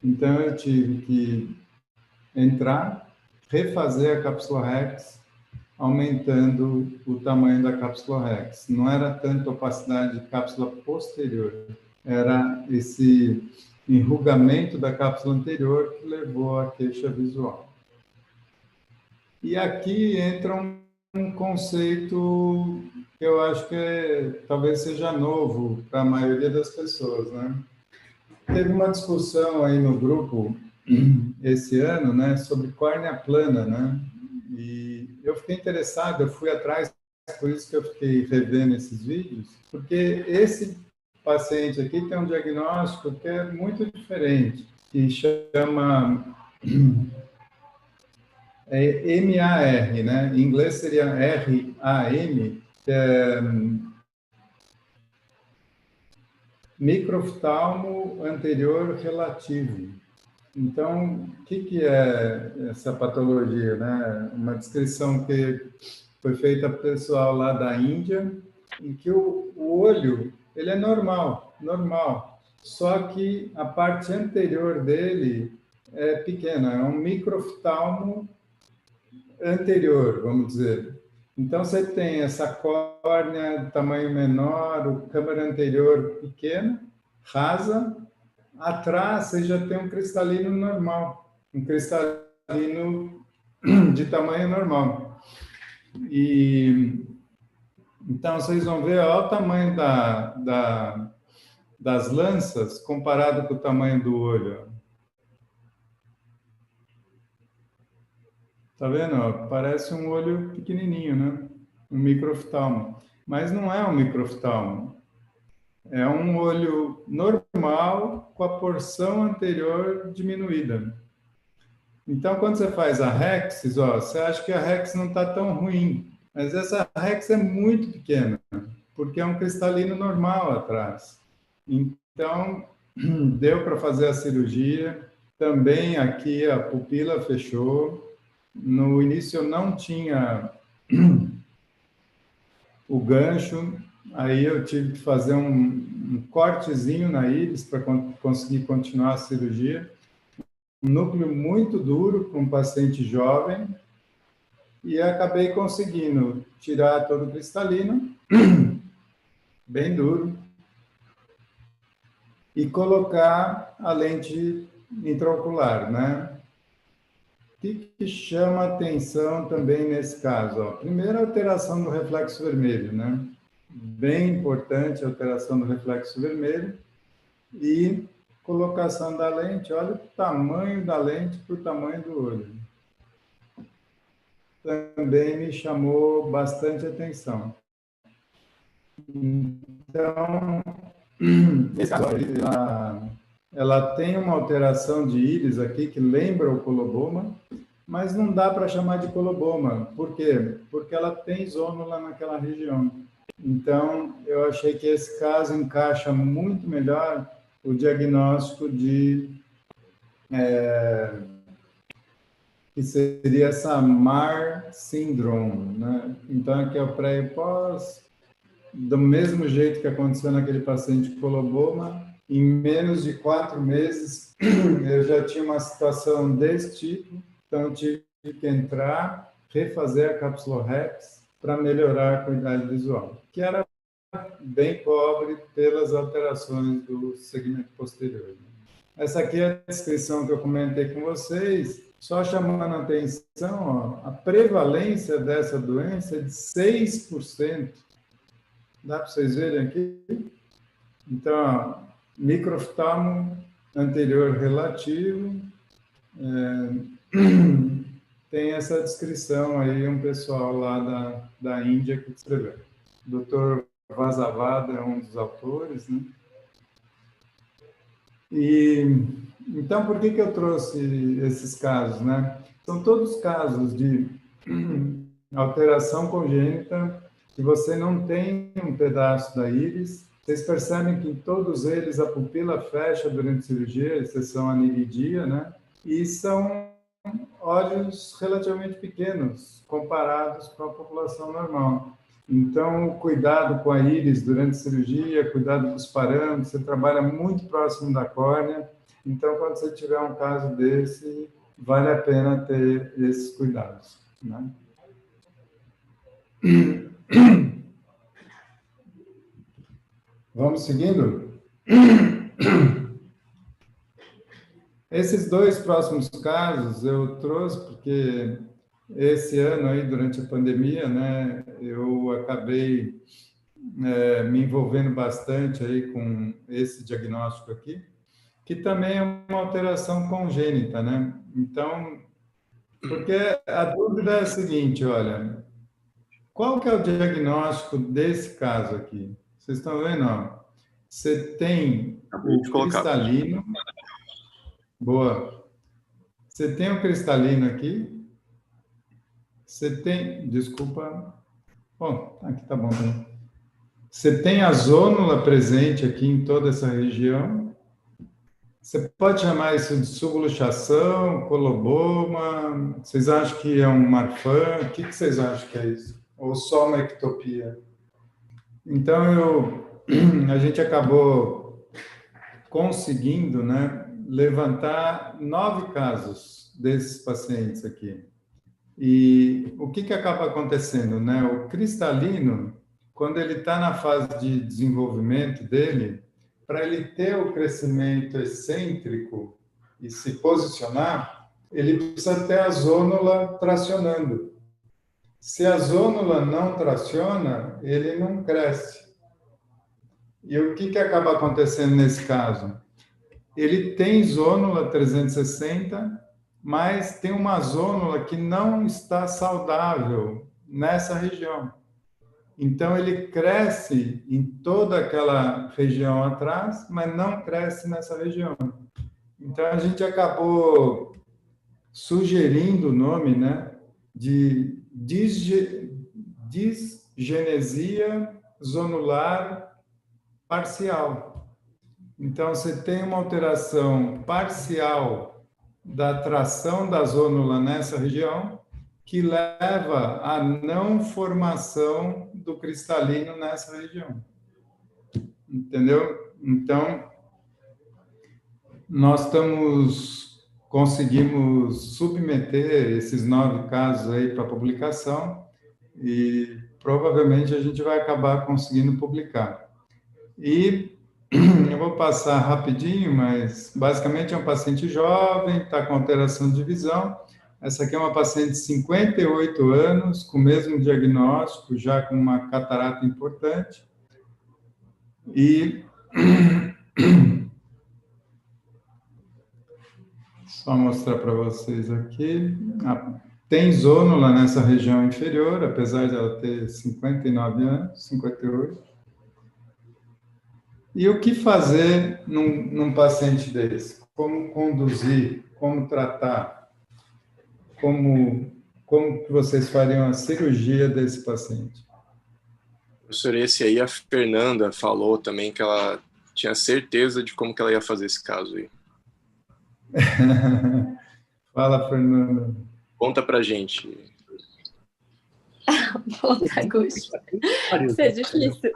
Então eu tive que entrar, refazer a cápsula rex, aumentando o tamanho da cápsula rex. Não era tanto opacidade de cápsula posterior, era esse enrugamento da cápsula anterior que levou à queixa visual. E aqui entra um conceito que eu acho que talvez seja novo para a maioria das pessoas, né? Teve uma discussão aí no grupo esse ano, né, sobre córnea plana, né? E eu fiquei interessado, eu fui atrás, por isso que eu fiquei revendo esses vídeos, porque esse paciente aqui tem um diagnóstico que é muito diferente, que chama MAR, né? Em inglês seria RAM, que é microftalmo anterior relativo. Então, o que é essa patologia, né? Uma descrição que foi feita para o pessoal lá da Índia, em que o olho, ele é normal, só que a parte anterior dele é pequena, é um microftalmo anterior, vamos dizer. Então, você tem essa córnea de tamanho menor, o câmara anterior pequena, rasa. Atrás, você já tem um cristalino normal, um cristalino de tamanho normal. E então, vocês vão ver, olha o tamanho das lanças comparado com o tamanho do olho. Tá vendo? Parece um olho pequenininho, né? Um microoftalmo. Mas não é um microoftalmo. É um olho normal com a porção anterior diminuída. Então, quando você faz a Rexis, você acha que a Rexis não está tão ruim. Mas essa Rexis é muito pequena, porque é um cristalino normal atrás. Então, deu para fazer a cirurgia. Também aqui a pupila fechou. No início eu não tinha o gancho, aí eu tive que fazer um cortezinho na íris para conseguir continuar a cirurgia. Um núcleo muito duro para um paciente jovem, e acabei conseguindo tirar todo o cristalino, bem duro, e colocar a lente intraocular, né? O que chama atenção também nesse caso? Primeiro, a alteração do reflexo vermelho, né? Bem importante a alteração do reflexo vermelho. E colocação da lente, olha o tamanho da lente para o tamanho do olho. Também me chamou bastante atenção. Então, ela tem uma alteração de íris aqui que lembra o coloboma, mas não dá para chamar de coloboma. Por quê? Porque ela tem zônula naquela região. Então, eu achei que esse caso encaixa muito melhor o diagnóstico de que seria essa MAR syndrome, né? Então, aqui é o pré e pós, do mesmo jeito que aconteceu naquele paciente com coloboma, em menos de 4 meses, eu já tinha uma situação desse tipo, então eu tive que entrar, refazer a cápsula Rex para melhorar a qualidade visual, que era bem pobre pelas alterações do segmento posterior. Essa aqui é a descrição que eu comentei com vocês, só chamando a atenção, a prevalência dessa doença é de 6%. Dá para vocês verem aqui? Então, microoftalmo anterior relativo, tem essa descrição aí, um pessoal lá da Índia que escreveu. O Dr. Vasavada é um dos autores, né? Então, por que eu trouxe esses casos, né? São todos casos de alteração congênita, que você não tem um pedaço da íris. Vocês percebem que em todos eles a pupila fecha durante a cirurgia, exceção a niridia, né? E são olhos relativamente pequenos, comparados com a população normal. Então, o cuidado com a íris durante a cirurgia, cuidado com os parâmetros, você trabalha muito próximo da córnea. Então, quando você tiver um caso desse, vale a pena ter esses cuidados, né? Vamos seguindo? Esses 2 próximos casos eu trouxe porque esse ano aí, durante a pandemia, né, eu acabei me envolvendo bastante aí com esse diagnóstico aqui, que também é uma alteração congênita, né? Então, porque a dúvida é a seguinte, olha, qual que é o diagnóstico desse caso aqui? Vocês estão vendo, ó? Você tem o cristalino. Boa. Você tem o cristalino aqui. Você tem... Desculpa. Bom, aqui tá bom também. Você tem a zônula presente aqui em toda essa região. Você pode chamar isso de subluxação, coloboma. Vocês acham que é um Marfan? O que vocês acham que é isso? Ou só uma ectopia? Então, a gente acabou conseguindo, né, levantar 9 casos desses pacientes aqui. E o que acaba acontecendo, né? O cristalino, quando ele está na fase de desenvolvimento dele, para ele ter o crescimento excêntrico e se posicionar, ele precisa ter a zônula tracionando. Se a zônula não traciona, ele não cresce. E o que acaba acontecendo nesse caso? Ele tem zônula 360, mas tem uma zônula que não está saudável nessa região. Então, ele cresce em toda aquela região atrás, mas não cresce nessa região. Então, a gente acabou sugerindo o nome, né, de disgenesia zonular parcial. Então, você tem uma alteração parcial da tração da zônula nessa região, que leva à não formação do cristalino nessa região. Entendeu? Então, nós conseguimos submeter esses 9 casos aí para publicação e provavelmente a gente vai acabar conseguindo publicar. E eu vou passar rapidinho, mas basicamente é um paciente jovem, está com alteração de visão. Essa aqui é uma paciente de 58 anos, com o mesmo diagnóstico, já com uma catarata importante. E só mostrar para vocês aqui. Tem zônula nessa região inferior, apesar de ela ter 59 anos, 58. E o que fazer num paciente desse? Como conduzir? Como tratar? Como que vocês fariam a cirurgia desse paciente? Professor, esse aí a Fernanda falou também que ela tinha certeza de como que ela ia fazer esse caso aí. Fala, Fernanda. Conta pra gente. Puta, Augusto. Isso é difícil.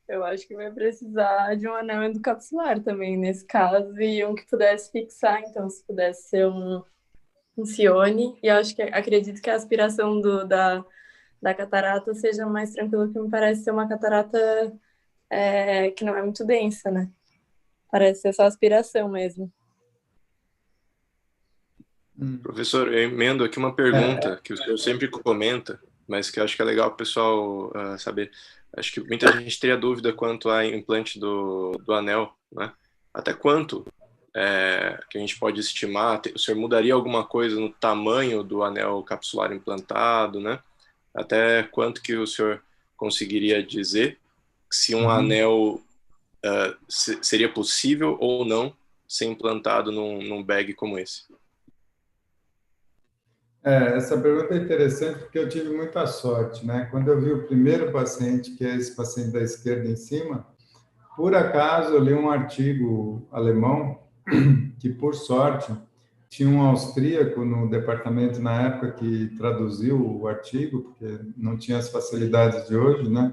Eu acho que vai precisar de um anel endocapsular também, nesse caso, e um que pudesse fixar, então, se pudesse ser um Cione, e eu acredito que a aspiração da catarata seja mais tranquila, que me parece ser uma catarata que não é muito densa, né? Parece ser só aspiração mesmo. Professor, eu emendo aqui uma pergunta que o senhor sempre comenta, mas que eu acho que é legal o pessoal saber. Acho que muita gente teria dúvida quanto ao implante do anel, né? Até quanto que a gente pode estimar? O senhor mudaria alguma coisa no tamanho do anel capsular implantado, né? Até quanto que o senhor conseguiria dizer se um anel seria possível ou não ser implantado num bag como esse? Essa pergunta é interessante porque eu tive muita sorte, né? Quando eu vi o primeiro paciente, que é esse paciente da esquerda em cima, por acaso eu li um artigo alemão que, por sorte, tinha um austríaco no departamento na época que traduziu o artigo, porque não tinha as facilidades de hoje, né?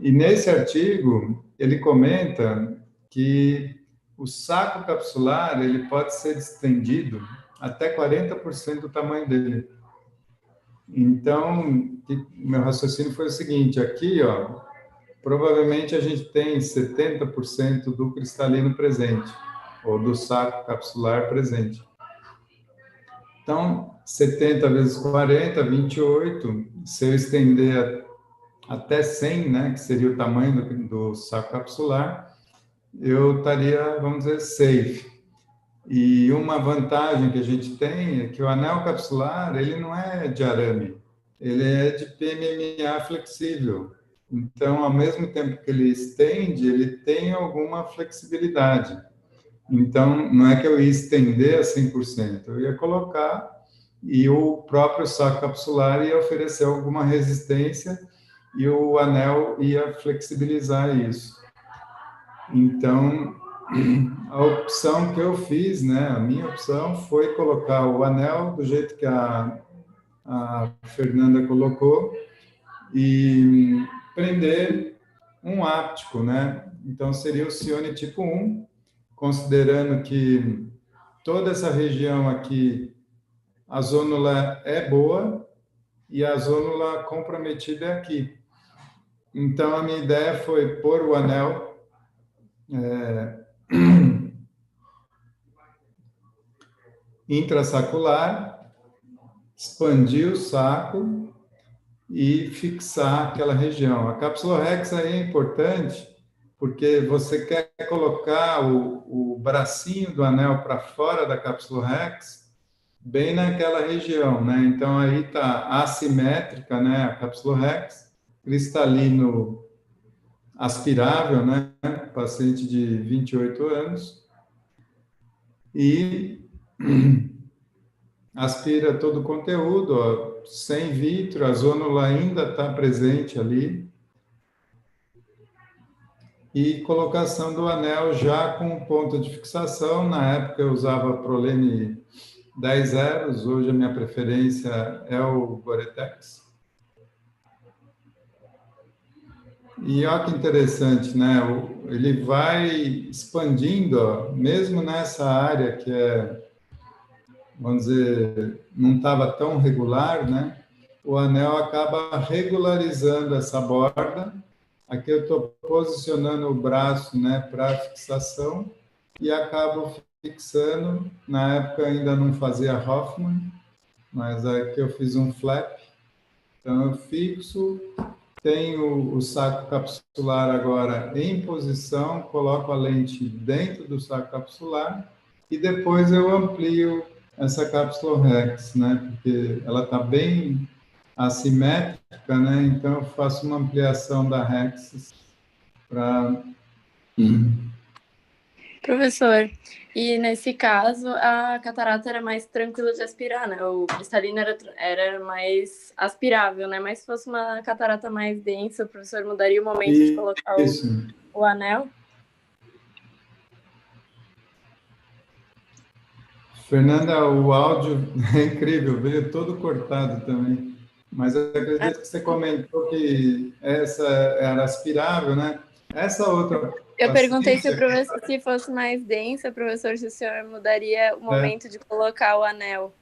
E nesse artigo ele comenta que o saco capsular ele pode ser distendido até 40% do tamanho dele. Então, meu raciocínio foi o seguinte, aqui, ó, provavelmente a gente tem 70% do cristalino presente, ou do saco capsular presente. Então, 70 vezes 40, 28, se eu estender até 100, né, que seria o tamanho do saco capsular, eu estaria, vamos dizer, safe. E uma vantagem que a gente tem é que o anel capsular, ele não é de arame, ele é de PMMA flexível. Então, ao mesmo tempo que ele estende, ele tem alguma flexibilidade. Então, não é que eu ia estender a 100%, eu ia colocar e o próprio saco capsular ia oferecer alguma resistência e o anel ia flexibilizar isso. Então, a opção que eu fiz, né, a minha opção foi colocar o anel do jeito que a Fernanda colocou e prender um áptico, né? Então, seria o Cione tipo 1, considerando que toda essa região aqui, a zônula é boa e a zônula comprometida é aqui. Então, a minha ideia foi pôr o anel intrasacular, expandir o saco e fixar aquela região. A cápsula Rex aí é importante porque você quer colocar o bracinho do anel para fora da cápsula Rex, bem naquela região, né? Então aí está assimétrica, né? A cápsula Rex, cristalino aspirável, né? Paciente de 28 anos e aspira todo o conteúdo, ó, sem vitro, a zônula ainda está presente ali. E colocação do anel já com ponto de fixação. Na época eu usava Prolene 10 zeros, hoje a minha preferência é o Goretex. E olha que interessante, né? Ele vai expandindo, ó, mesmo nessa área que é, vamos dizer, não estava tão regular, né? O anel acaba regularizando essa borda. Aqui eu estou posicionando o braço, né, para fixação e acabo fixando. Na época ainda não fazia Hoffman, mas aqui eu fiz um flap. Então eu fixo, tenho o saco capsular agora em posição, coloco a lente dentro do saco capsular e depois eu amplio essa cápsula Rex, né, porque ela está bem assimétrica, né? Então eu faço uma ampliação da Rex para... Professor, e nesse caso a catarata era mais tranquila de aspirar, né? O cristalino era mais aspirável, né? Mas se fosse uma catarata mais densa, o professor mudaria o momento de colocar o anel? Fernanda, o áudio é incrível, veio todo cortado também. Mas eu acredito que você comentou que essa era aspirável, né? Essa outra... Eu perguntei se fosse mais densa, professor, se o senhor mudaria o momento de colocar o anel.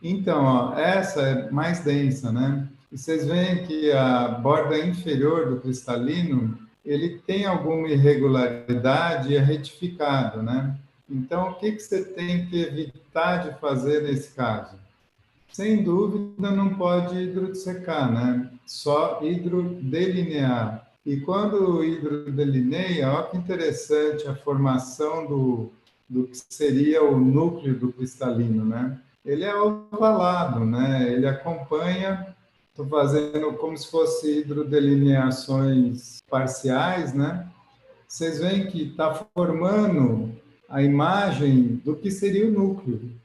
Então, ó, essa é mais densa, né? E vocês veem que a borda inferior do cristalino, ele tem alguma irregularidade e é retificado, né? Então, o que você tem que evitar de fazer nesse caso? Sem dúvida, não pode hidrodissecar, né? Só hidrodelinear. E quando hidrodelineia, olha que interessante a formação do que seria o núcleo do cristalino, né? Ele é ovalado, né? Ele acompanha, estou fazendo como se fosse hidrodelineações parciais, né? Vocês veem que está formando a imagem do que seria o núcleo.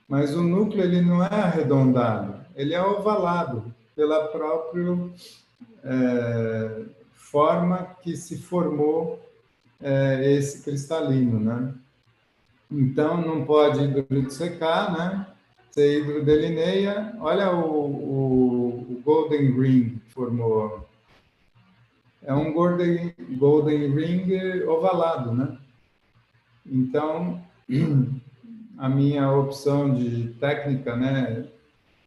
Mas o núcleo ele não é arredondado, ele é ovalado pela própria forma que se formou esse cristalino, né? Então, não pode hidrodissecar, né? Você hidrodelineia, olha o golden ring que formou. É um golden ring ovalado, né? Então, a minha opção de técnica, né,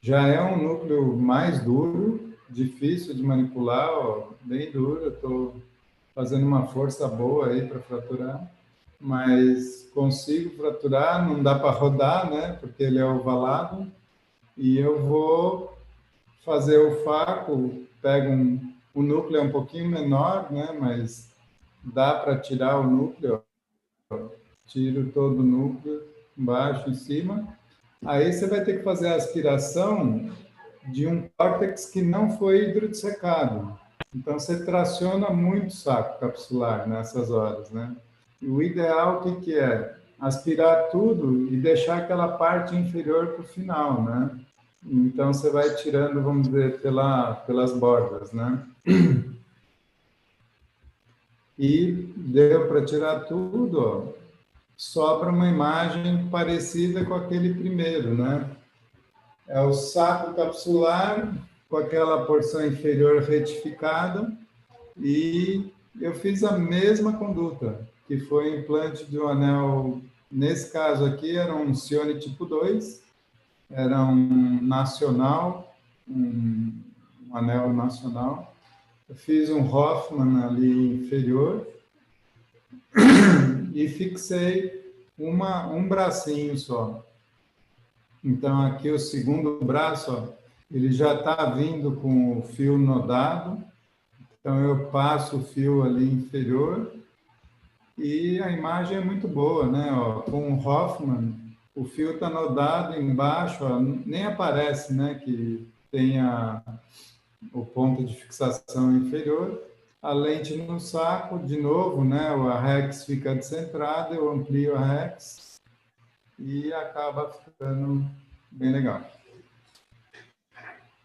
já é um núcleo mais duro, difícil de manipular, ó, bem duro. Estou fazendo uma força boa aí para fraturar, mas consigo fraturar, não dá para rodar, né, porque ele é ovalado. E eu vou fazer o faco, pego o núcleo é um pouquinho menor, né, mas dá para tirar o núcleo, ó. Tiro todo o núcleo, embaixo, em cima. Aí você vai ter que fazer a aspiração de um córtex que não foi hidrodissecado. Então, você traciona muito o saco capsular nessas horas, né? E o ideal, o que é? Aspirar tudo e deixar aquela parte inferior para o final, né? Então, você vai tirando, vamos dizer, pelas bordas, né? E deu para tirar tudo, ó. Sobra uma imagem parecida com aquele primeiro, né? É o saco capsular com aquela porção inferior retificada e eu fiz a mesma conduta, que foi o implante de um anel, nesse caso aqui era um Cione tipo 2, era um nacional, um anel nacional. Eu fiz um Hoffman ali inferior e fixei um bracinho só. Então, aqui o segundo braço, ó, ele já está vindo com o fio nodado, então eu passo o fio ali inferior e a imagem é muito boa, né? Ó, com o Hoffman, o fio está nodado embaixo, ó, nem aparece, né, que tenha o ponto de fixação inferior. A lente no saco, de novo, né, a Rex fica descentrada, eu amplio a Rex e acaba ficando bem legal.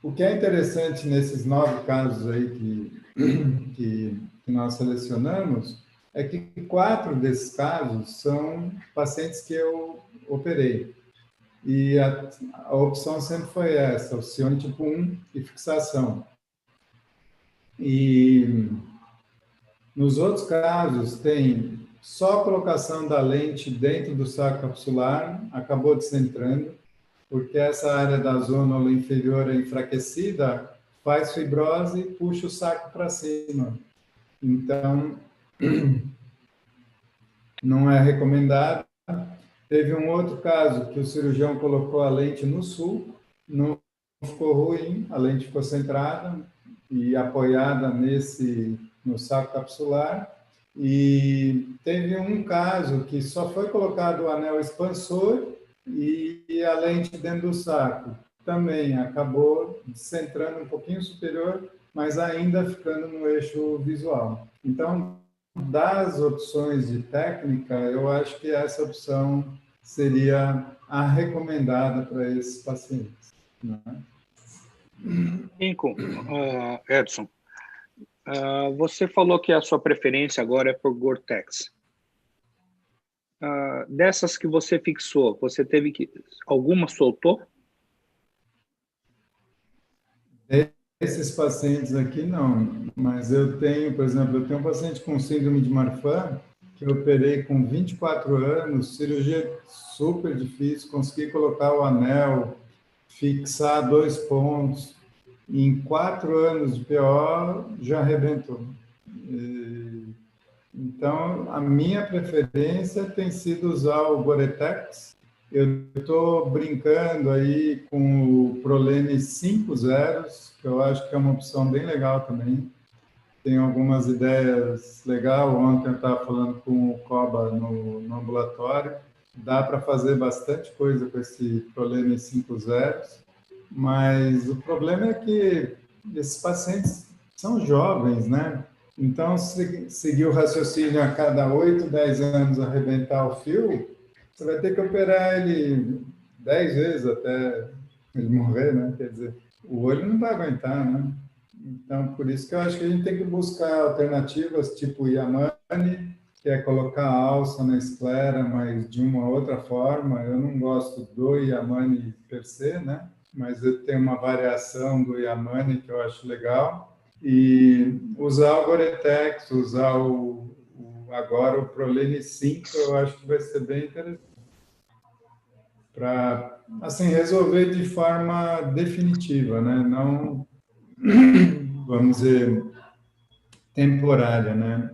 O que é interessante nesses 9 casos aí que nós selecionamos é que 4 desses casos são pacientes que eu operei. E a opção sempre foi essa, o Cione tipo 1 e fixação. E nos outros casos tem só a colocação da lente dentro do saco capsular, acabou descentrando, porque essa área da zona inferior é enfraquecida, faz fibrose e puxa o saco para cima. Então, não é recomendado. Teve um outro caso que o cirurgião colocou a lente no sulco, não ficou ruim, a lente ficou centrada e apoiada no saco capsular. E teve um caso que só foi colocado o anel expansor e a lente dentro do saco. Também acabou centrando um pouquinho superior, mas ainda ficando no eixo visual. Então, das opções de técnica, eu acho que essa opção seria a recomendada para esses pacientes. Né? Lincoln, Edson, você falou que a sua preferência agora é por Gore-Tex. Dessas que você fixou, você teve que... Alguma soltou? Esses pacientes aqui, não. Mas eu tenho, por exemplo, eu tenho um paciente com síndrome de Marfan, que eu operei com 24 anos, cirurgia super difícil, consegui colocar o anel, fixar 2 pontos. Em 4 anos de PO, já arrebentou. Então, a minha preferência tem sido usar o Gore-Tex. Eu estou brincando aí com o Prolene 5 zeros, que eu acho que é uma opção bem legal também. Tem algumas ideias legais. Ontem eu estava falando com o Coba no ambulatório. Dá para fazer bastante coisa com esse Prolene 5 zeros. Mas o problema é que esses pacientes são jovens, né? Então, se seguir o raciocínio a cada 8, 10 anos arrebentar o fio, você vai ter que operar ele 10 vezes até ele morrer, né? Quer dizer, o olho não vai aguentar, né? Então, por isso que eu acho que a gente tem que buscar alternativas tipo Yamane, que é colocar a alça na esclera, mas de uma outra forma. Eu não gosto do Yamane per se, né? Mas eu tenho uma variação do Yamane que eu acho legal. E usar o Gore-Tex, usar agora o Prolene 5, eu acho que vai ser bem interessante. Para, assim, resolver de forma definitiva, né? Não, vamos dizer, temporária, né?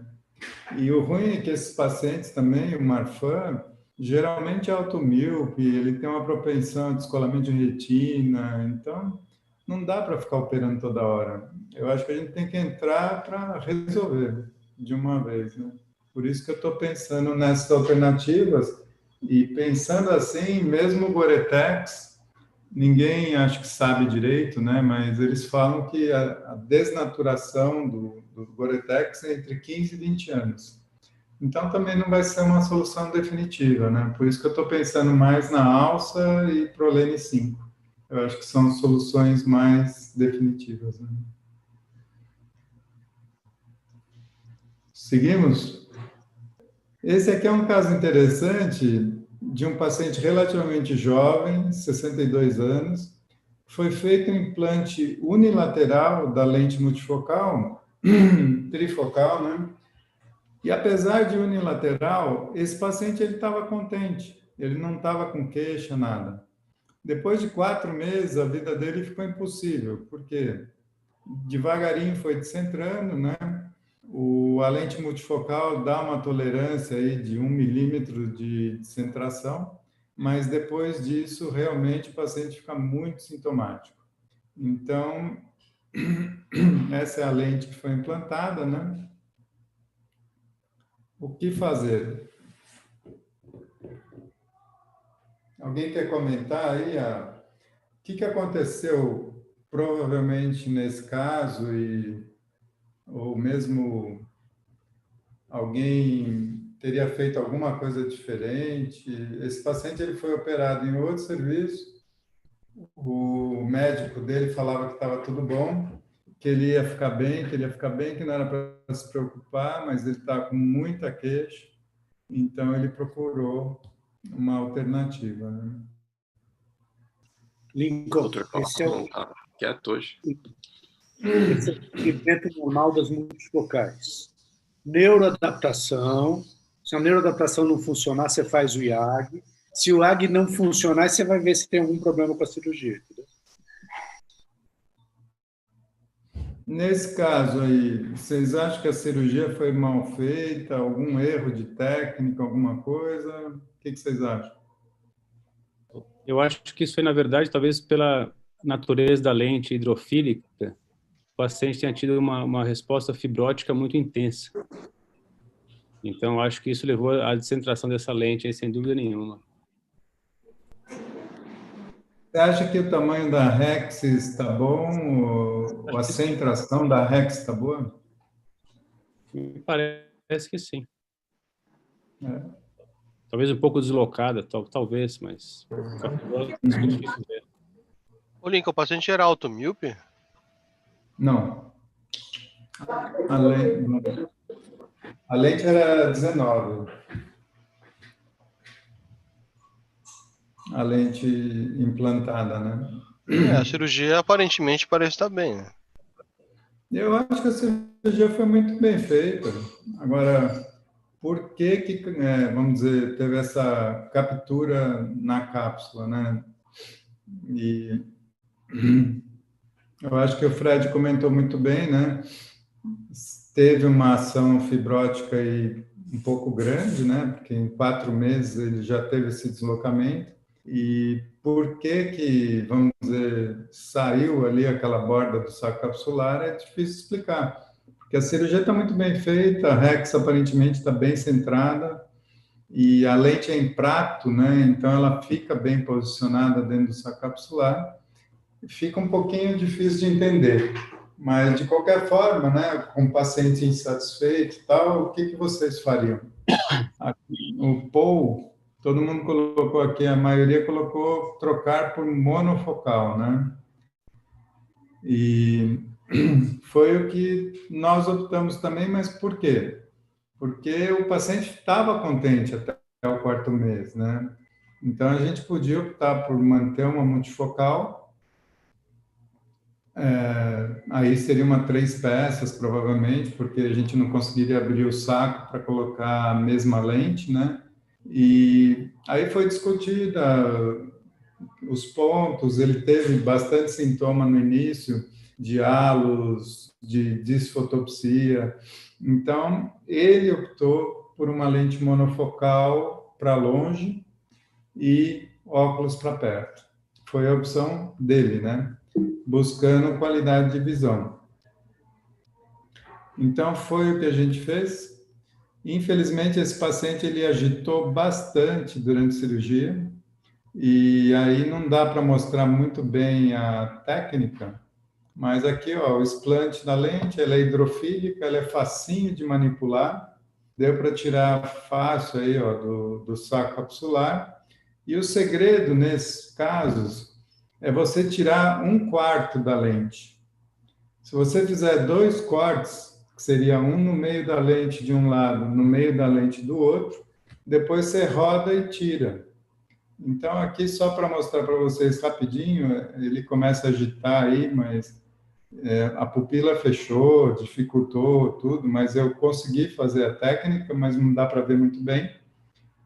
E o ruim é que esses pacientes também, o Marfan, geralmente é automíope, ele tem uma propensão a descolamento de retina, então não dá para ficar operando toda hora. Eu acho que a gente tem que entrar para resolver de uma vez, né? Por isso que eu estou pensando nessas alternativas e pensando assim, mesmo o Gore-Tex, ninguém acho que sabe direito, né? Mas eles falam que a desnaturação do Gore-Tex é entre 15 e 20 anos. Então também não vai ser uma solução definitiva, né? Por isso que eu estou pensando mais na alça e Prolene 5. Eu acho que são soluções mais definitivas. Né? Seguimos? Esse aqui é um caso interessante de um paciente relativamente jovem, 62 anos. Foi feito um implante unilateral da lente multifocal, trifocal, né? E apesar de unilateral, esse paciente ele estava contente, ele não estava com queixa, nada. Depois de 4 meses, a vida dele ficou impossível, porque devagarinho foi descentrando, né? A lente multifocal dá uma tolerância aí de 1 milímetro de descentração, mas depois disso, realmente, o paciente fica muito sintomático. Então, essa é a lente que foi implantada, né? O que fazer? Alguém quer comentar aí o que aconteceu provavelmente nesse caso ou mesmo alguém teria feito alguma coisa diferente? Esse paciente ele foi operado em outro serviço, o médico dele falava que estava tudo bom, que ele ia ficar bem, que não era para se preocupar, mas ele está com muita queixa, então ele procurou uma alternativa, né? Lincoln, esse é o quieto hoje. Esse é o segmento normal das multifocais. Neuroadaptação. Se a neuroadaptação não funcionar, você faz o IAG. Se o IAG não funcionar, você vai ver se tem algum problema com a cirurgia. Entendeu? Nesse caso aí, vocês acham que a cirurgia foi mal feita, algum erro de técnica, alguma coisa? O que vocês acham? Eu acho que isso foi, na verdade, talvez pela natureza da lente hidrofílica, o paciente tenha tido uma resposta fibrótica muito intensa. Então, acho que isso levou à descentração dessa lente, aí, sem dúvida nenhuma. Você acha que o tamanho da Rex está bom? Ou a centração da Rex está boa? Me parece que sim. É. Talvez um pouco deslocada, talvez, mas... Ô, Lincoln, o paciente era automíope? Não. A lente era 19. A lente implantada, né? A cirurgia aparentemente parece estar bem, né? Eu acho que a cirurgia foi muito bem feita. Agora, por que vamos dizer, teve essa captura na cápsula, né? E eu acho que o Fred comentou muito bem, né? Teve uma ação fibrótica aí um pouco grande, né? Porque em 4 meses ele já teve esse deslocamento. E por que, vamos dizer, saiu ali aquela borda do saco capsular é difícil explicar. Porque a cirurgia está muito bem feita, a Rex aparentemente está bem centrada e a lente é em prato, né? Então ela fica bem posicionada dentro do saco capsular. Fica um pouquinho difícil de entender. Mas, de qualquer forma, né, com o paciente insatisfeito e tal, o que vocês fariam? O Paul, todo mundo colocou aqui, a maioria colocou trocar por monofocal, né? E foi o que nós optamos também, mas por quê? Porque o paciente estava contente até o 4º mês, né? Então, a gente podia optar por manter uma multifocal. Aí seria uma 3 peças, provavelmente, porque a gente não conseguiria abrir o saco para colocar a mesma lente, né? E aí foi discutida os pontos, ele teve bastante sintoma no início, de halos, de disfotopsia. Então, ele optou por uma lente monofocal para longe e óculos para perto. Foi a opção dele, né? Buscando qualidade de visão. Então, foi o que a gente fez. Infelizmente, esse paciente ele agitou bastante durante a cirurgia, e aí não dá para mostrar muito bem a técnica, mas aqui, ó, o explante da lente, ela é hidrofílica, ela é facinho de manipular, deu para tirar fácil aí, ó, do saco capsular, e o segredo nesses casos é você tirar 1/4 da lente. Se você fizer 2 cortes, que seria um no meio da lente de um lado, no meio da lente do outro, depois você roda e tira. Então, aqui só para mostrar para vocês rapidinho, ele começa a agitar aí, mas a pupila fechou, dificultou tudo, mas eu consegui fazer a técnica, mas não dá para ver muito bem.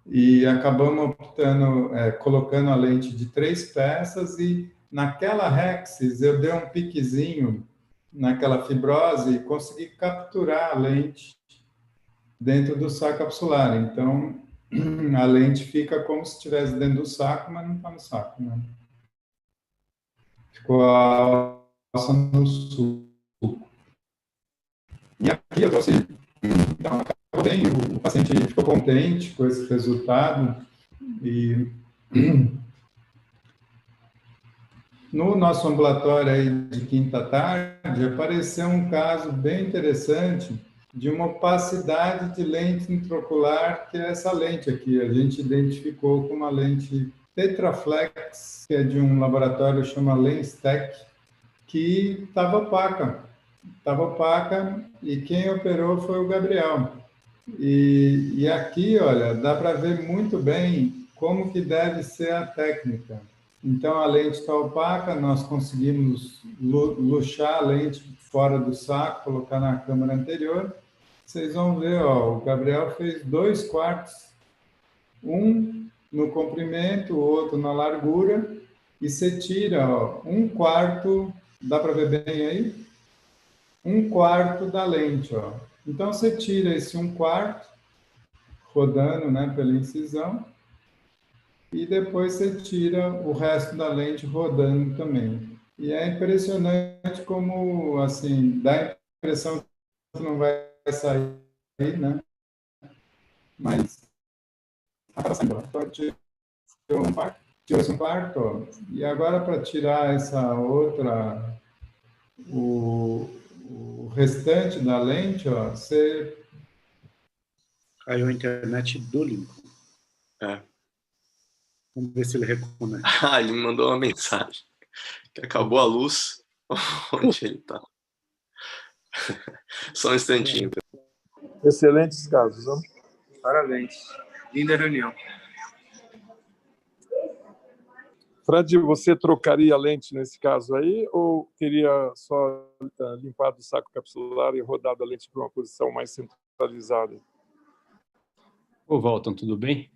E acabamos optando, colocando a lente de 3 peças e naquela Rexis eu dei um piquezinho naquela fibrose e consegui capturar a lente dentro do saco capsular. Então, a lente fica como se estivesse dentro do saco, mas não está no saco, né? Ficou a no sulco. E aqui eu trouxe, então, acabou bem, o paciente ficou contente com esse resultado e no nosso ambulatório aí de quinta tarde apareceu um caso bem interessante de uma opacidade de lente intraocular, que é essa lente aqui. A gente identificou com uma lente Tetraflex, que é de um laboratório que chama Lenstec, que estava opaca. Estava opaca e quem operou foi o Gabriel. E aqui, olha, dá para ver muito bem como que deve ser a técnica. Então, a lente está opaca, nós conseguimos luxar a lente fora do saco, colocar na câmera anterior. Vocês vão ver, ó, o Gabriel fez 2 quartos, um no comprimento, o outro na largura, e você tira, ó, 1/4, dá para ver bem aí? 1/4 da lente, ó. Então, você tira esse 1/4, rodando, né, pela incisão, e depois você tira o resto da lente rodando também. E é impressionante como, assim, dá a impressão que não vai sair, né? Mas acaba saindo. Então, tirou esse 1/4, ó. E agora, para tirar essa outra, o restante da lente, ó, você... Caiu a internet do Lincoln. É. Vamos ver se ele reconhece. Ele me mandou uma mensagem que acabou a luz onde ele está. Só um instantinho. Excelentes casos, não? Parabéns. Linda reunião. Fred, você trocaria a lente nesse caso aí ou teria só limpado o saco capsular e rodado a lente para uma posição mais centralizada? Ô, Walton, tudo bem?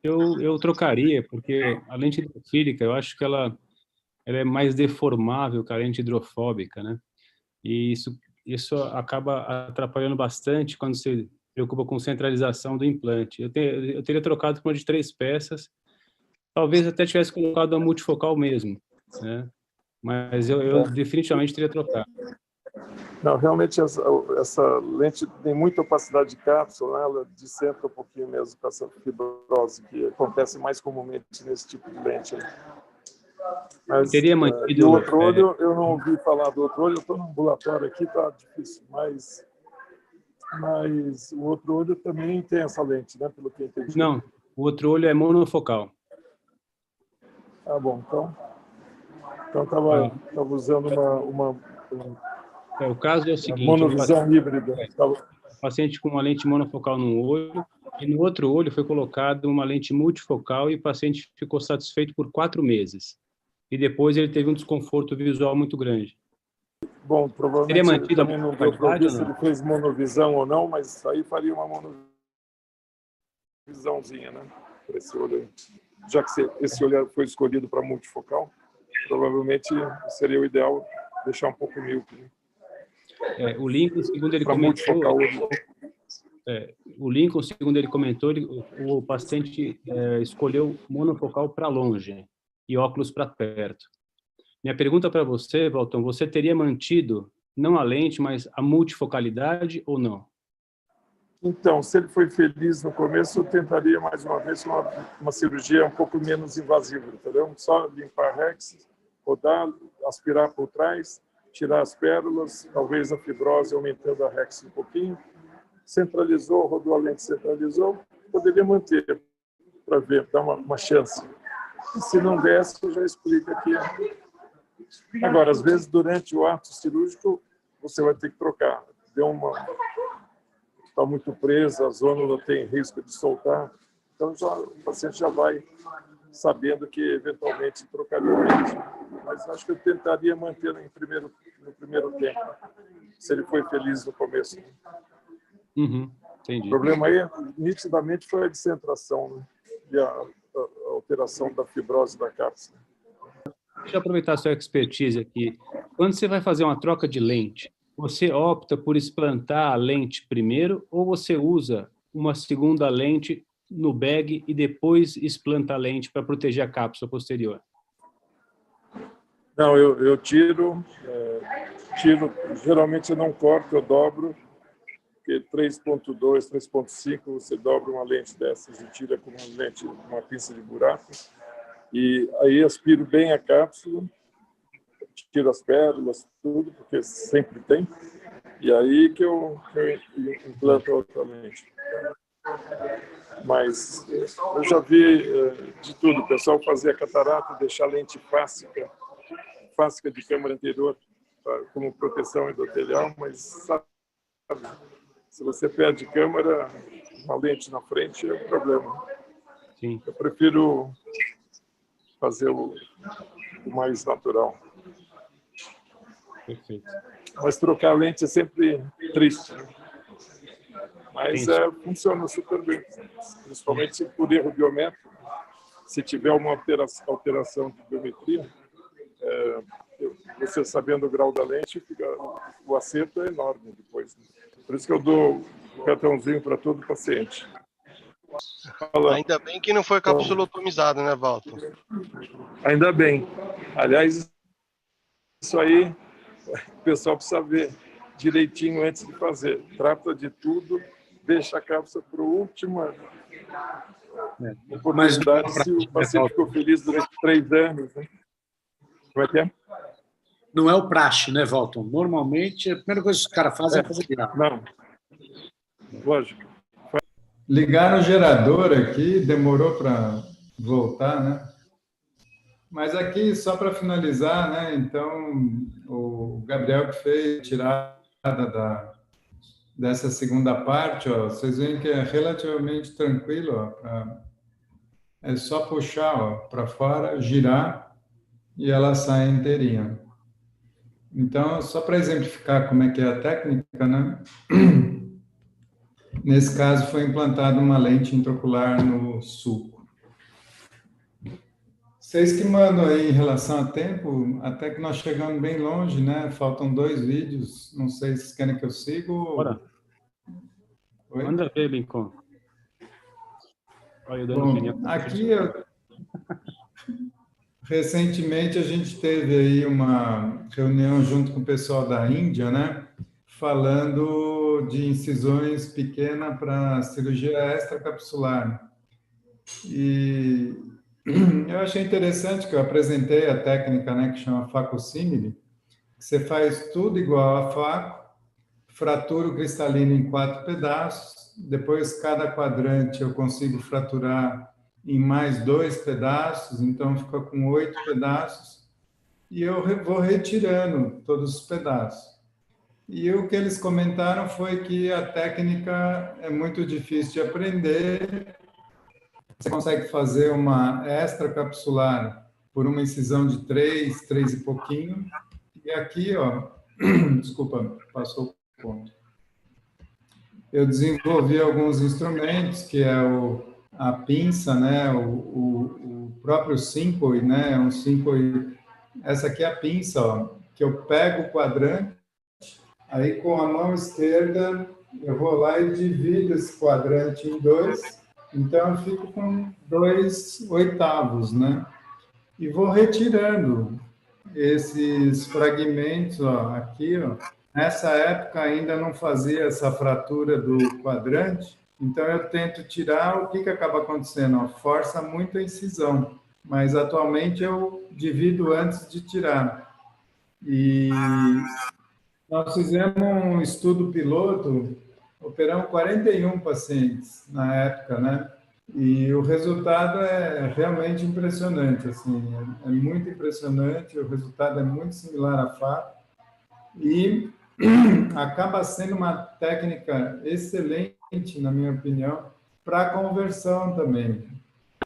Eu trocaria, porque a lente hidrofílica, eu acho que ela é mais deformável que a lente hidrofóbica, né? E isso acaba atrapalhando bastante quando você preocupa com centralização do implante. Eu teria trocado com uma de 3 peças, talvez até tivesse colocado a multifocal mesmo, né? Mas eu definitivamente teria trocado. Não, realmente essa lente tem muita opacidade de cápsula, né? Ela descentra um pouquinho mesmo com essa fibrose, que acontece mais comumente nesse tipo de lente. Mas, teria mantido... o outro olho, eu não ouvi falar do outro olho, eu estou no ambulatório aqui, tá difícil, mas o outro olho também tem essa lente, né? Pelo que eu entendi. Não, o outro olho é monofocal. Ah, bom, então estava usando o caso é o seguinte: monovisão híbrida. O paciente com uma lente monofocal num olho e no outro olho foi colocado uma lente multifocal e o paciente ficou satisfeito por 4 meses. E depois ele teve um desconforto visual muito grande. Bom, provavelmente ele também não deu para ver se ele fez monovisão ou não, mas aí faria uma monovisãozinha, né? Para esse olho. Já que esse olho foi escolhido para multifocal, provavelmente seria o ideal deixar um pouco míope. O Lincoln, segundo ele comentou, o paciente escolheu monofocal para longe e óculos para perto. Minha pergunta para você, Walton, você teria mantido não a lente, mas a multifocalidade ou não? Então, se ele foi feliz no começo, eu tentaria mais uma vez uma cirurgia um pouco menos invasiva, entendeu? Só limpar a rex, rodar, aspirar por trás, tirar as pérolas, talvez a fibrose aumentando a rex um pouquinho, centralizou, rodou a lente, centralizou, poderia manter para ver, dar uma chance. E se não desse, eu já explico aqui. Agora, às vezes, durante o ato cirúrgico, você vai ter que trocar. Está muito presa, a zona não tem risco de soltar. Então, o paciente já vai sabendo que, eventualmente, trocaria a lente. Mas acho que eu tentaria manter no primeiro tempo, se ele foi feliz no começo. Entendi. O problema aí, nitidamente, foi a descentração, né? E a alteração da fibrose da cápsula. Deixa eu aproveitar a sua expertise aqui. Quando você vai fazer uma troca de lente, você opta por explantar a lente primeiro ou você usa uma segunda lente no bag e depois explanta a lente para proteger a cápsula posterior? Não, eu tiro, geralmente eu não corto, eu dobro, porque 3.2, 3.5, você dobra uma lente dessas e tira com uma pinça de buraco, e aí aspiro bem a cápsula, tiro as pérolas, tudo, porque sempre tem, e aí que eu implanto a outra lente. Mas eu já vi de tudo, o pessoal fazia catarata, deixar lente fáscica de câmara anterior como proteção endotelial, mas sabe, se você perde câmara, uma lente na frente é um problema. Sim. Eu prefiro fazer o mais natural. Perfeito. Mas trocar a lente é sempre triste, né? Mas funciona super bem, principalmente por erro biométrico. Se tiver uma alteração de biometria, você sabendo o grau da lente, o acerto é enorme depois. Né? Por isso que eu dou um cartãozinho para todo paciente. Ainda bem que não foi capsulotomizado, né, Walter? Ainda bem. Aliás, isso aí o pessoal precisa ver direitinho antes de fazer. Trata de tudo, deixa a cápsula para a última oportunidade, se o paciente ficou feliz durante 3 anos. Né? Como é que é? Não é o praxe, né, Walton? Normalmente, a primeira coisa que os caras fazem é fazer virar. Não. Lógico. Ligaram o gerador aqui, demorou para voltar, né? Mas aqui, só para finalizar, né? Então, o Gabriel que fez a tirada dessa segunda parte, ó, vocês veem que é relativamente tranquilo, ó, é só puxar para fora, girar e ela sai inteirinha. Então, só para exemplificar como é que é a técnica, né? Nesse caso, foi implantada uma lente intraocular no sulco. Vocês que mandam aí em relação a tempo, até que nós chegamos bem longe, né? Faltam 2 vídeos, não sei se querem que eu siga. Bora. Oi? Manda ver, Lincoln. Olha, dando Bom, opinião. aqui, recentemente, a gente teve aí uma reunião junto com o pessoal da Índia, né? Falando de incisões pequenas para cirurgia extracapsular. E eu achei interessante que eu apresentei a técnica, né, que chama facosímile, que você faz tudo igual a faco, fratura o cristalino em 4 pedaços, depois cada quadrante eu consigo fraturar em mais 2 pedaços, então fica com 8 pedaços, e eu vou retirando todos os pedaços. E o que eles comentaram foi que a técnica é muito difícil de aprender. Você consegue fazer uma extracapsular por uma incisão de 3 e pouquinho. E aqui, ó, desculpa, passou o ponto. Eu desenvolvi alguns instrumentos, que é a pinça, né, o próprio Syncoi, né, um Syncoi. Essa aqui é a pinça, ó, que eu pego o quadrante, aí com a mão esquerda eu vou lá e divido esse quadrante em 2, então eu fico com 2/8, né? E vou retirando esses fragmentos, ó, aqui, ó. Nessa época ainda não fazia essa fratura do quadrante, então eu tento tirar, o que acaba acontecendo? Ó, força muito a incisão, mas atualmente eu divido antes de tirar. E nós fizemos um estudo piloto, operamos 41 pacientes na época, né? E o resultado é realmente impressionante, assim, é muito impressionante, o resultado é muito similar à FAP e acaba sendo uma técnica excelente, na minha opinião, para conversão também.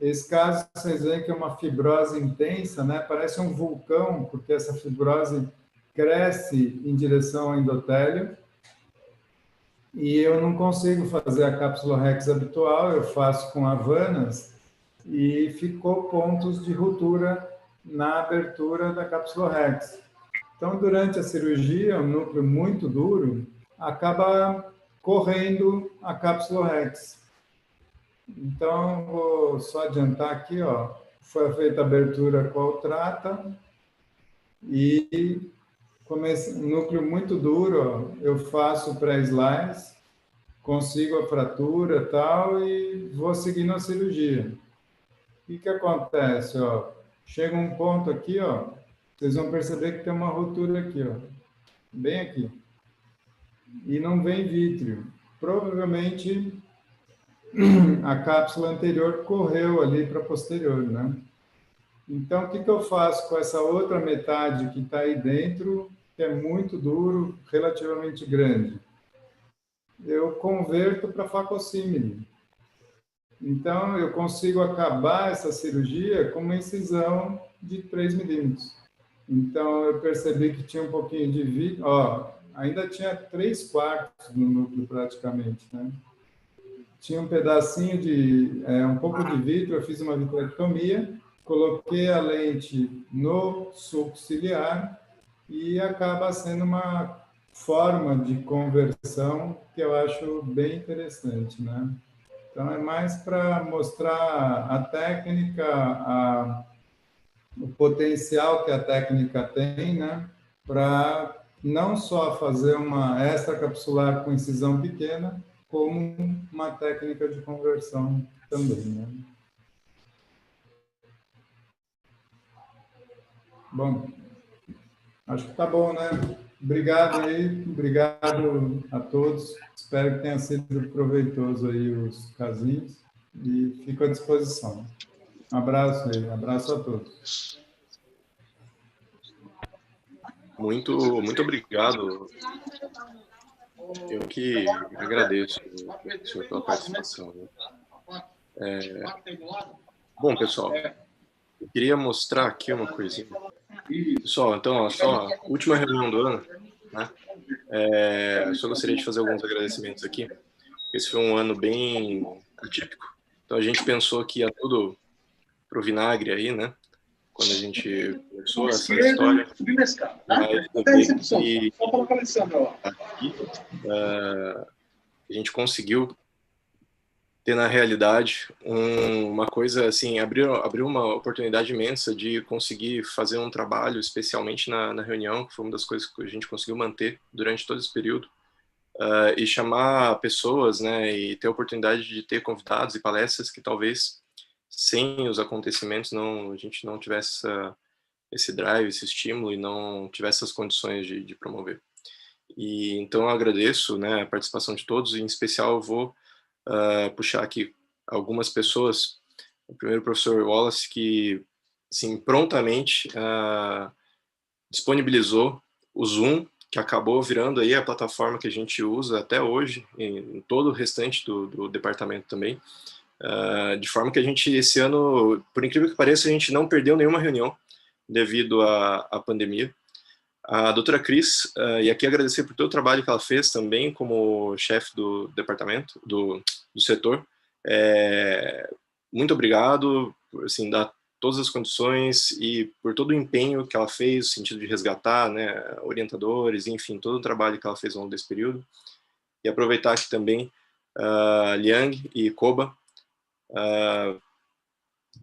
Esse caso, vocês veem que é uma fibrose intensa, né? Parece um vulcão, porque essa fibrose cresce em direção ao endotélio, e eu não consigo fazer a cápsula Rex habitual, eu faço com Havanas, e ficou pontos de ruptura na abertura da cápsula Rex. Então, durante a cirurgia, um núcleo muito duro acaba correndo a cápsula Rex. Então, vou só adiantar aqui, ó, foi feita a abertura com a Ultrata, E um núcleo muito duro, ó, eu faço pré-slice, consigo a fratura e tal, e vou seguindo a cirurgia. O que acontece? Ó? Chega um ponto aqui, ó, vocês vão perceber que tem uma ruptura aqui, ó, bem aqui. E não vem vítreo. Provavelmente a cápsula anterior correu ali para posterior, né? Então, o que eu faço com essa outra metade que está aí dentro, que é muito duro, relativamente grande? Eu converto para facosímile. Então, eu consigo acabar essa cirurgia com uma incisão de 3 milímetros. Então, eu percebi que tinha um pouquinho de vítreo, ó, ainda tinha 3/4 no núcleo praticamente, né? Tinha um pedacinho de, um pouco de vítreo, eu fiz uma vitrectomia, coloquei a lente no sulco ciliar e acaba sendo uma forma de conversão que eu acho bem interessante, né? Então, é mais para mostrar a técnica, o potencial que a técnica tem, né? Para não só fazer uma extracapsular com incisão pequena, como uma técnica de conversão também, né? Bom, acho que tá bom, né? Obrigado aí, obrigado a todos. Espero que tenha sido proveitoso aí os casinhos e fico à disposição. Um abraço aí, abraço a todos. Muito obrigado. Eu que agradeço, senhor, pela participação. Bom, pessoal, eu queria mostrar aqui uma coisinha. Pessoal, então, ó, só última reunião do ano, né? Eu só gostaria de fazer alguns agradecimentos aqui. Esse foi um ano bem atípico. Então, a gente pensou que ia tudo pro vinagre aí, né? Quando a gente começou essa história. Mas aqui, a gente conseguiu ter, na realidade, uma coisa assim, abriu uma oportunidade imensa de conseguir fazer um trabalho, especialmente na reunião, que foi uma das coisas que a gente conseguiu manter durante todo esse período, e chamar pessoas, né, e ter a oportunidade de ter convidados e palestras que talvez sem os acontecimentos a gente não tivesse esse drive, esse estímulo e não tivesse as condições de promover. E então eu agradeço, né, a participação de todos, e em especial eu vou puxar aqui algumas pessoas. O primeiro, o professor Wallace, que assim, prontamente disponibilizou o Zoom, que acabou virando aí a plataforma que a gente usa até hoje, em todo o restante do departamento também, de forma que a gente, esse ano, por incrível que pareça, a gente não perdeu nenhuma reunião devido à pandemia. A doutora Cris, e aqui agradecer por todo o trabalho que ela fez também como chefe do departamento, do setor. Muito obrigado por assim, dar todas as condições e por todo o empenho que ela fez, no sentido de resgatar, né, orientadores, enfim, todo o trabalho que ela fez ao longo desse período. E aproveitar aqui também Liang e Koba,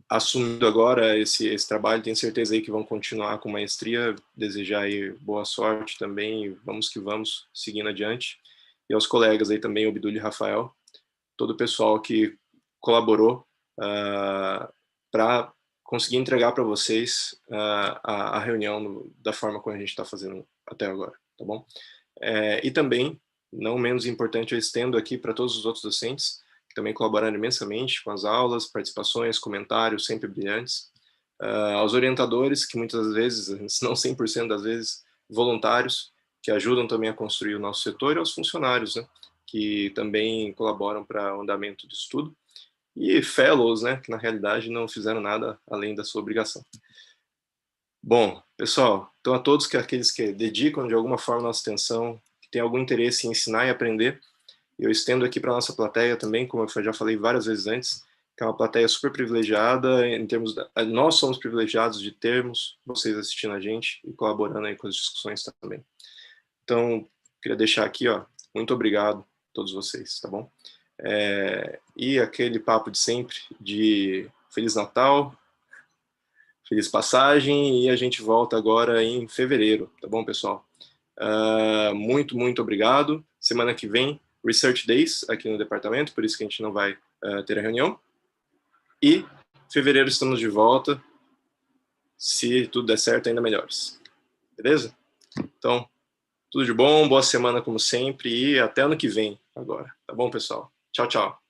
assumindo agora esse trabalho, tenho certeza aí que vão continuar com maestria, desejar aí boa sorte também, vamos que vamos, seguindo adiante. E aos colegas aí também, o Bidul e Rafael, todo o pessoal que colaborou para conseguir entregar para vocês a reunião da forma como a gente está fazendo até agora, tá bom? E também, não menos importante, eu estendo aqui para todos os outros docentes, que também colaboraram imensamente com as aulas, participações, comentários, sempre brilhantes. Aos orientadores, que muitas vezes, não 100% das vezes, voluntários, que ajudam também a construir o nosso setor, e aos funcionários, né, que também colaboram para o andamento do estudo. E fellows, né, que na realidade não fizeram nada além da sua obrigação. Bom, pessoal, então a todos aqueles que dedicam de alguma forma a nossa atenção, que têm algum interesse em ensinar e aprender, eu estendo aqui para a nossa plateia também, como eu já falei várias vezes antes, que é uma plateia super privilegiada, em termos nós somos privilegiados de termos vocês assistindo a gente e colaborando aí com as discussões também. Então, queria deixar aqui, ó, muito obrigado a todos vocês, tá bom? E aquele papo de sempre de Feliz Natal, feliz passagem, e a gente volta agora em fevereiro, tá bom, pessoal? Muito, muito obrigado. Semana que vem, Research Days aqui no departamento, por isso que a gente não vai ter a reunião. E em fevereiro estamos de volta, se tudo der certo, ainda melhores. Beleza? Então, tudo de bom, boa semana como sempre, e até ano que vem agora. Tá bom, pessoal? Tchau, tchau.